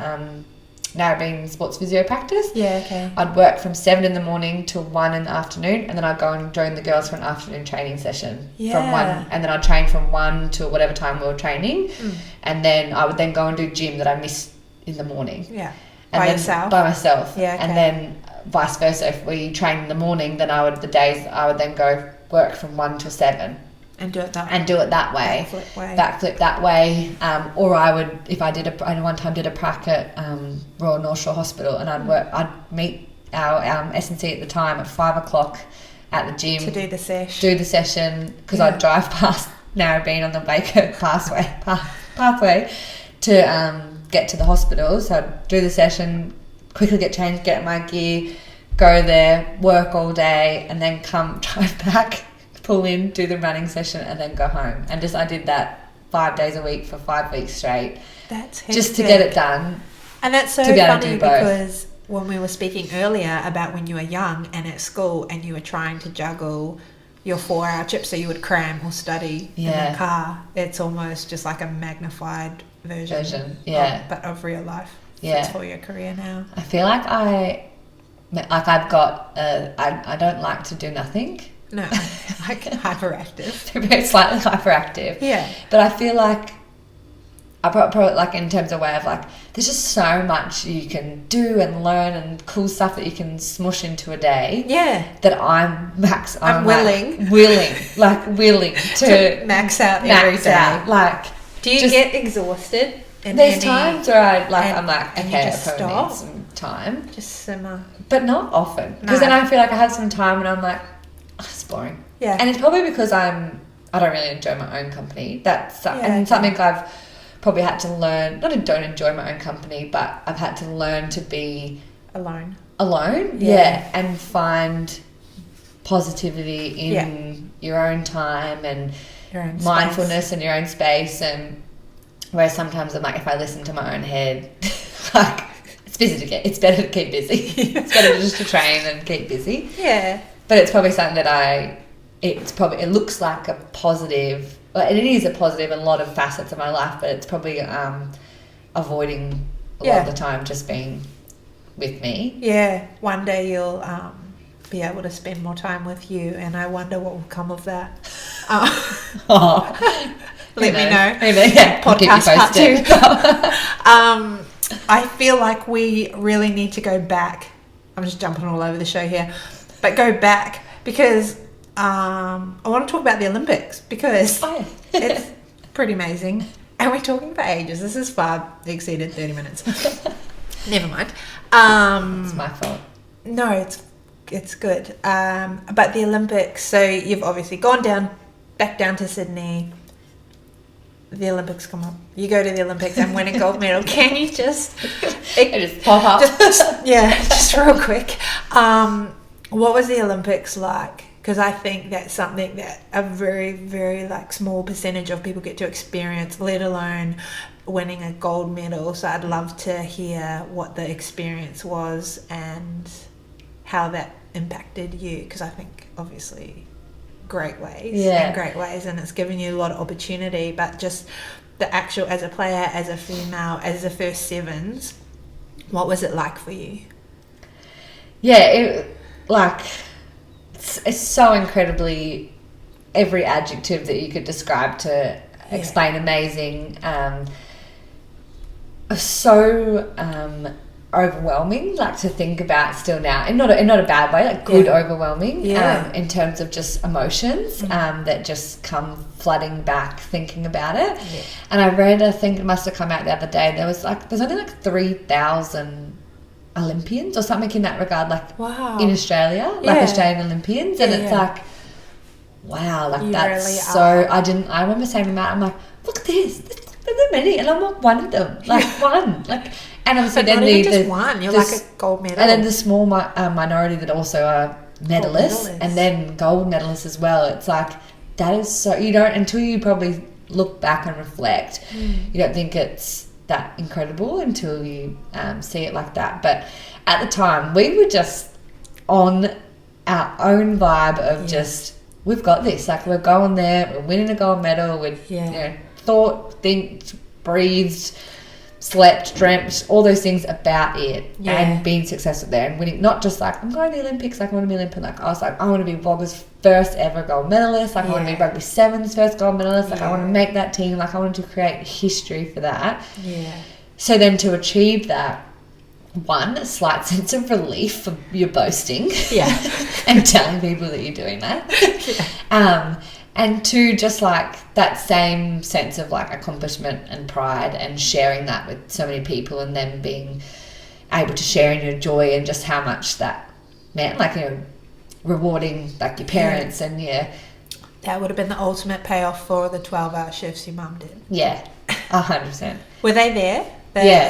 Narrabeen Sports Physio practice. I'd work from 7 in the morning till 1 in the afternoon, and then I'd go and join the girls for an afternoon training session from 1, and then I'd train from 1 till whatever time we were training, and then I would then go and do gym that I missed in the morning. By myself. And then vice versa, if we train in the morning, then I would then go work from 1 till 7 and do it that way. Backflip that way. Or I would, if I one time did a prac at Royal North Shore Hospital, and I'd meet our S&C at the time at 5 o'clock at the gym to do the session because I'd drive past Narrabeen on the Baker pathway to get to the hospital. So I'd do the session, quickly get changed, get my gear, go there, work all day, and then drive back, pull in, do the running session, and then go home. And I did that 5 days a week for 5 weeks straight. That's hectic. Just to get it done. And that's so funny because when we were speaking earlier about when you were young and at school and you were trying to juggle your 4-hour trip, so you would cram or study in the car, it's almost just like a magnified version of real life. It's for your career now. I feel like I've got I don't like to do nothing. No, like hyperactive. Very slightly hyperactive. Yeah. But I feel like I probably like in terms of way of like there's just so much you can do and learn and cool stuff that you can smush into a day. Yeah. That I'm willing to max out every day. Like, do you get exhausted? There's times where I'm like, okay, just I probably stop. need some time. Just simmer. But not often. Because then I feel like I have some time and I'm like, oh, it's boring. Yeah. And it's probably because I don't really enjoy my own company. Something I've probably had to learn. Not I don't enjoy my own company, but I've had to learn to be alone. And find positivity in your own time and your own mindfulness space. and your own space. And whereas sometimes I'm like, if I listen to my own head, like it's better to keep busy. It's better just to train and keep busy. Yeah. But it's probably something that it looks like a positive, and it is a positive in a lot of facets of my life, but it's probably avoiding a lot of the time just being with me. Yeah. One day you'll be able to spend more time with you, and I wonder what will come of that. Let me know. Maybe, podcast part 2. I feel like we really need to go back. I'm just jumping all over the show here, but go back because I want to talk about the Olympics because it's pretty amazing, and we're talking for ages. This is far exceeded 30 minutes. Never mind. It's my fault. No, it's good. But the Olympics, so you've obviously gone back down to Sydney. The Olympics come up. You go to the Olympics and win a gold medal. Can you just pop up? Just real quick. What was the Olympics like? Because I think that's something that a very, very small percentage of people get to experience, let alone winning a gold medal. So I'd love to hear what the experience was and how that impacted you, because I think obviously great ways, and it's given you a lot of opportunity, but just the actual, as a player, as a female, as the first sevens, what was it like for you? It's so incredibly, every adjective that you could describe to explain amazing, so overwhelming, to think about still now, and not a bad way, good overwhelming, in terms of just emotions that just come flooding back thinking about it. And I think it must have come out the other day, there's only 3,000 Olympians or something in that regard, in Australia, Australian Olympians, and it's wow, that's really so are. I remember saying to Matt, I'm like, look at this, there's so many, and I'm not one of them, one, and obviously then just one, you're like a gold medal, and then the small minority that also are medalists, and then gold medalists as well. It's that is so, you don't, until you probably look back and reflect, you don't think it's that incredible until you see it like that. But at the time we were just on our own vibe of just, we've got this, we're going there, we're winning a gold medal, we're thought, think, breathed, slept, dreamt, all those things about it, and being successful there and winning. Not just I'm going to the Olympics, I want to be Olympian. I was I want to be Wagga's first ever gold medalist. I want to be Rugby Sevens first gold medalist. I want to make that team. I wanted to create history for that. So then to achieve that, one, a slight sense of relief for your boasting, and telling people that you're doing that. And two, just that same sense of accomplishment and pride, and sharing that with so many people, and them being able to share in your joy, and just how much that meant, rewarding your parents, and that would have been the ultimate payoff for the 12-hour shifts your mum did. 100%. Were they there?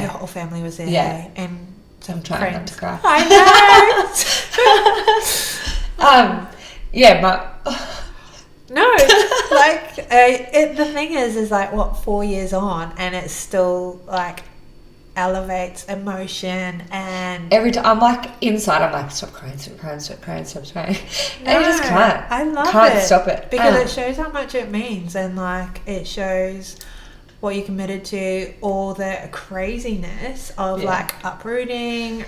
Your whole family was there. And some I'm trying friends. Not to cry. I know. No, the thing is 4 years on, and it still elevates emotion, and every time I'm inside, I'm stop crying, and you just can't. I love can't it. Stop it because it shows how much it means, and it shows what you committed to, all the craziness of uprooting,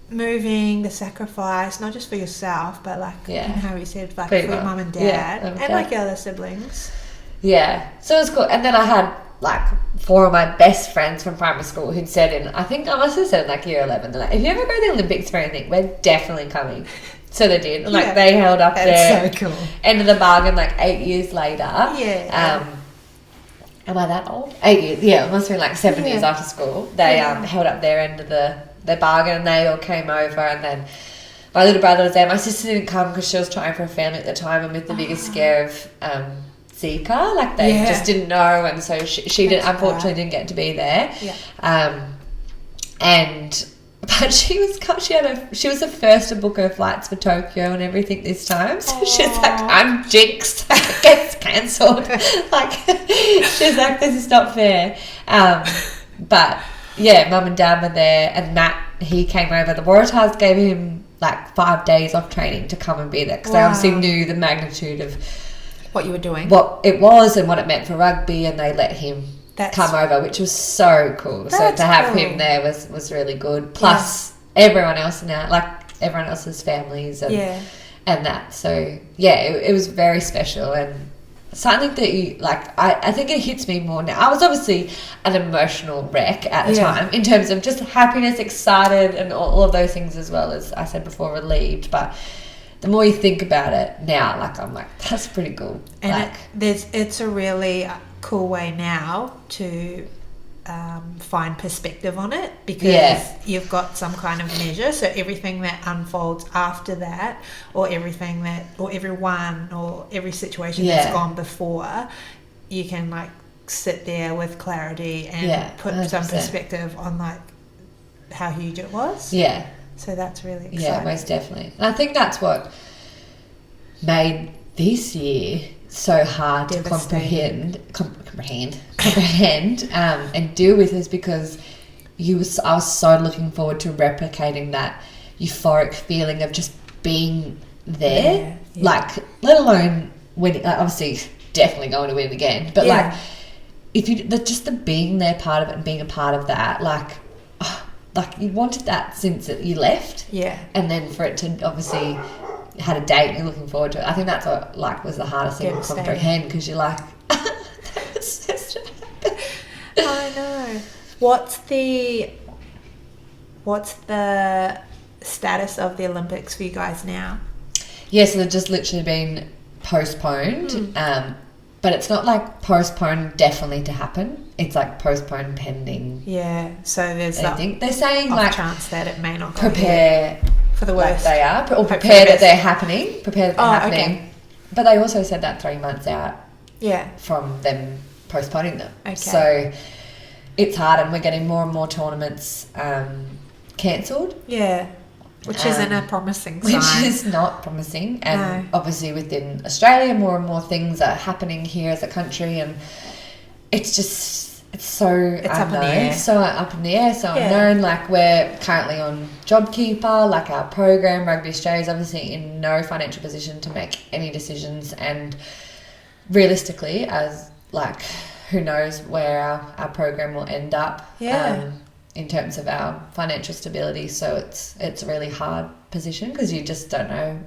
moving, the sacrifice, not just for yourself, but how you said, for your mum and dad, and your other siblings. So it was cool. And then I had 4 of my best friends from primary school who'd said, I think I must have said in year 11, they're if you ever go to the Olympics for anything, we're definitely coming. So they did. They held up there. So cool. End of the bargain 8 years later. Am I that old? 8 years. Yeah, it must have been 7 years after school. They held up their end of the bargain, and they all came over, and then my little brother was there. My sister didn't come because she was trying for a family at the time, and with the biggest scare of Zika, they just didn't know, and so she unfortunately didn't get to be there. But she was the first to book her flights for Tokyo and everything this time. So she's I'm jinxed. It gets cancelled. She's this is not fair. But Mum and Dad were there, and Matt, he came over. The Waratahs gave him 5 days off training to come and be there, because they obviously knew the magnitude of what you were doing, what it was, and what it meant for rugby, and they let him come over, which was so cool. So to have him there was really good. Plus everyone else now, everyone else's families, and that. So it was very special, and something that you I think it hits me more now. I was obviously an emotional wreck at the time, in terms of just happiness, excited, and all of those things, as well as I said before, relieved. But the more you think about it now, I'm that's pretty cool. And it's a really cool way now to find perspective on it, because you've got some kind of measure. So everything that unfolds after that, or everyone or every situation that's gone before, you can like sit there with clarity and put 100%. Some perspective on like how huge it was. Yeah. So that's really exciting. Yeah, most definitely. And I think that's what made this year so hard to comprehend and deal with, is because I was so looking forward to replicating that euphoric feeling of just being there. Like, let alone winning, obviously definitely going to win again, but like if you just the being there part of it and being a part of that, like you wanted that since you left, and then for it to obviously had a date and you're looking forward to it. I think that's what like was the hardest thing to comprehend, because you're like that was so I know. What's the status of the Olympics for you guys now? Yeah, so they've just literally been postponed, but it's not like postponed definitely to happen. It's like postponed pending. Yeah, so there's anything. They're saying off like chance that it may not prepare for the worst. Like they are, or prepare that they're happening. Prepare that they're happening. Okay. But they also said that 3 months out. Yeah. From them postponing them. Okay. So it's hard, and we're getting more and more tournaments cancelled. Yeah. Which isn't a promising sign. Which is not promising. And obviously within Australia, more and more things are happening here as a country, and it's so unknown. Up in the air. So up in the air, so unknown. Like, we're currently on JobKeeper, like our program, Rugby Australia is obviously in no financial position to make any decisions, and realistically, as like, who knows where our program will end up. In terms of our financial stability. So it's a really hard position, because you just don't know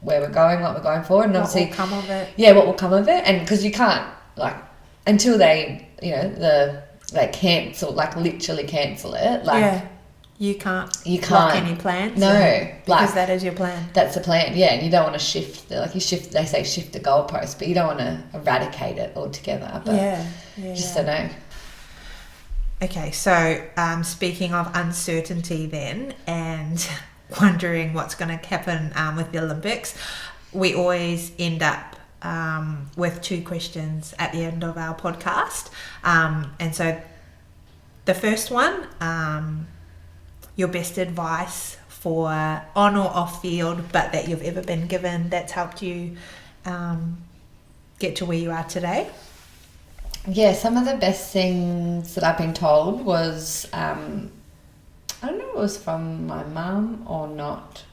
where we're going, what we're going for, and what obviously will come of it. Yeah, what will come of it, and because you can't, like, until they, they cancel, like literally cancel it. Like you can't lock any plans. No, because that is your plan. That's the plan. Yeah, and you don't want to shift. They say shift the goalpost, but you don't want to eradicate it altogether. But just don't know. Okay, so speaking of uncertainty then, and wondering what's going to happen with the Olympics, we always end up with 2 questions at the end of our podcast. And so the first one, your best advice for on or off field, but that you've ever been given, that's helped you get to where you are today? Yeah, some of the best things that I've been told was, I don't know if it was from my mum or not,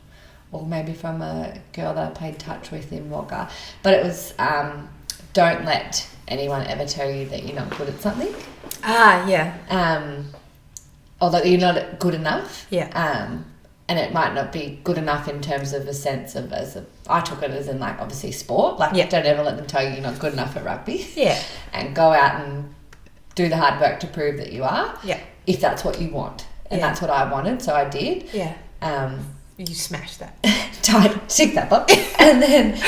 or maybe from a girl that I played touch with in Wagga, but it was, don't let anyone ever tell you that you're not good at something. Or that you're not good enough. And it might not be good enough in terms of a sense of, I took it as in like obviously sport. Like, don't ever let them tell you you're not good enough at rugby. And go out and do the hard work to prove that you are. If that's what you want. And that's what I wanted, so I did. You smashed that. Tick that box. And then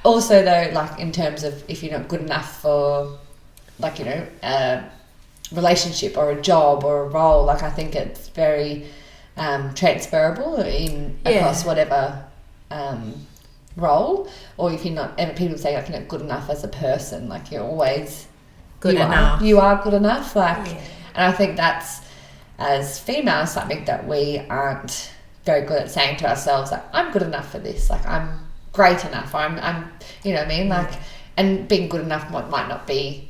also though, like in terms of if you're not good enough for, like, a relationship or a job or a role, like I think it's very transferable across whatever role. Or if you're not, people say like you're not good enough as a person, like you're always good enough. You are good enough, like, and I think that's, as females, something that we aren't very good at saying to ourselves, like, I'm good enough for this, like I'm great enough, I'm you know what I mean, like, and being good enough might not be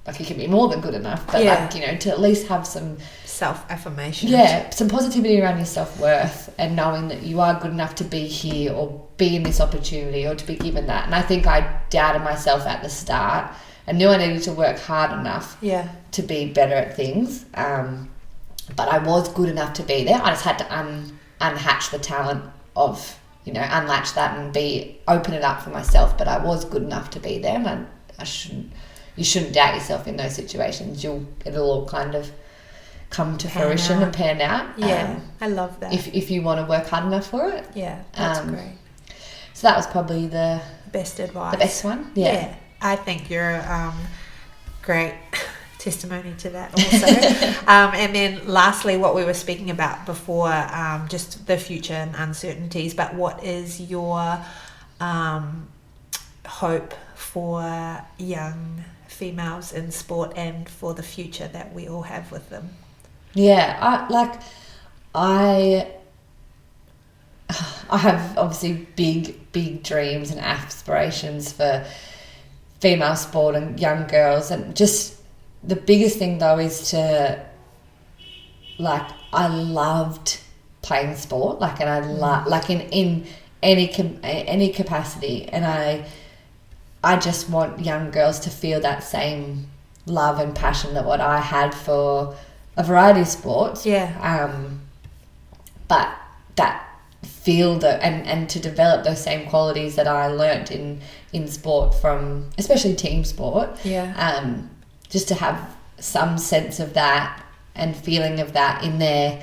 like, you can be more than good enough, but like, to at least have some self-affirmation, some positivity around your self-worth, and knowing that you are good enough to be here or be in this opportunity or to be given that. And I think I doubted myself at the start and knew I needed to work hard enough to be better at things, but I was good enough to be there. I just had to unhatch the talent of, unlatch that and open it up for myself. But I was good enough to be there, and you shouldn't doubt yourself in those situations. It'll all kind of come to fruition and pan out. I love that. If you want to work hard enough for it. That's great. So that was probably the best advice. The best one. I think you're great testimony to that also. And then lastly, what we were speaking about before, just the future and uncertainties, but what is your hope for young females in sport and for the future that we all have with them? I have obviously big dreams and aspirations for female sport and young girls, and just the biggest thing though is to, like, I loved playing sport, like, and I love, like, in any capacity, and I just want young girls to feel that same love and passion that what I had for a variety of sports. But that field and to develop those same qualities that I learnt in sport, from especially team sport. Just to have some sense of that and feeling of that in their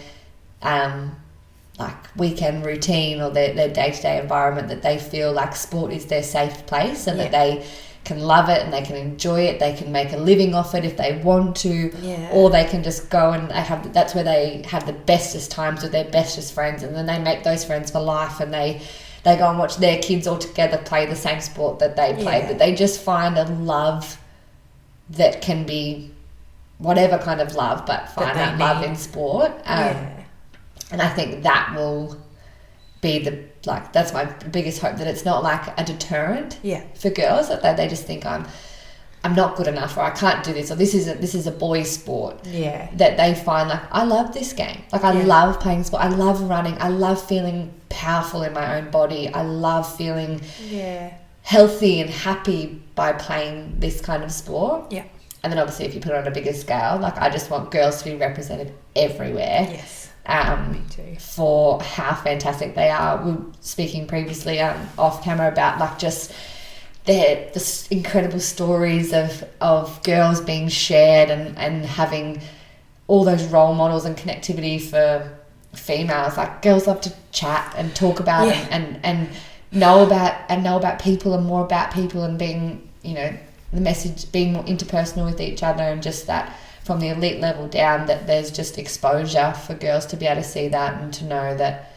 like weekend routine or their day-to-day environment, that they feel like sport is their safe place, and that they can love it and they can enjoy it, they can make a living off it if they want to, or they can just go and that's where they have the bestest times with their bestest friends, and then they make those friends for life, and they go and watch their kids all together play the same sport that they play, but they just find a love that can be whatever kind of love, but find that love in sport. And I think that will be that's my biggest hope, that it's not like a deterrent for girls, that they just think I'm not good enough, or I can't do this, or this is a boys' sport. That they find, like, I love this game. Like, I love playing sport. I love running. I love feeling powerful in my own body. I love feeling healthy and happy by playing this kind of sport. And then obviously if you put it on a bigger scale, like, I just want girls to be represented everywhere. Me too. For how fantastic they are. We were speaking previously off camera about, like, just the incredible stories of girls being shared and having all those role models and connectivity for females. Like, girls love to chat and talk about and know about people and more about people, and being, you know, the message being more interpersonal with each other, and just that from the elite level down, that there's just exposure for girls to be able to see that and to know that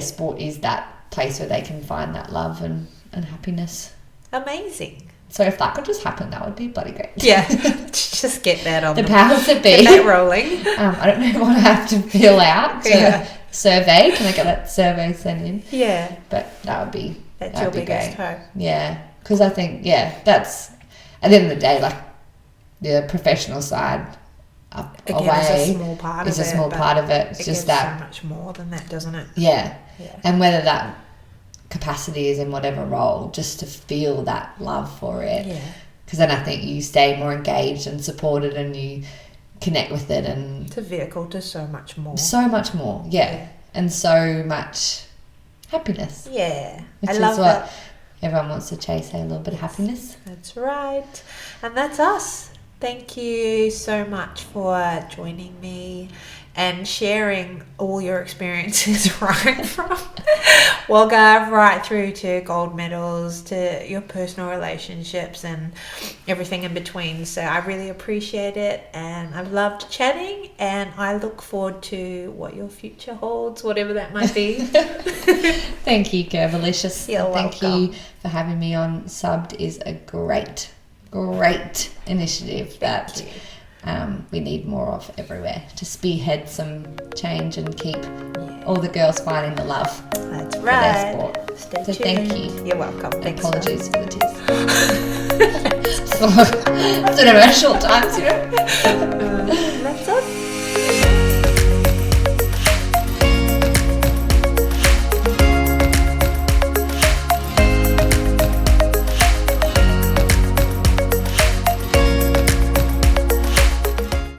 sport is that place where they can find that love and happiness. Amazing. So if that could just happen, that would be bloody great. Just get that on the powers that be. Get that rolling. I don't know what I have to fill out to survey. Can I get that survey sent in? But that would be that's your biggest hope. Because I think that's, at the end of the day, like, the professional side is a small part of it. It's just that so much more than that, doesn't it? And whether that capacity is in whatever role, just to feel that love for it. Because then I think you stay more engaged and supported, and you connect with it, and it's a vehicle to so much more. And so much happiness. Which I love is what everyone wants to chase, a little bit of happiness. That's right. And that's us. Thank you so much for joining me and sharing all your experiences, right from Wagga right through to gold medals, to your personal relationships and everything in between. So I really appreciate it, and I've loved chatting, and I look forward to what your future holds, whatever that might be. Thank you, Alicia. Thank you for having me on. Subbed is a great initiative that we need more of everywhere, to spearhead some change and keep all the girls finding the love for their sport. Stay tuned. Thank you. You're welcome. Apologies for the tears. It's been a short time, That's us.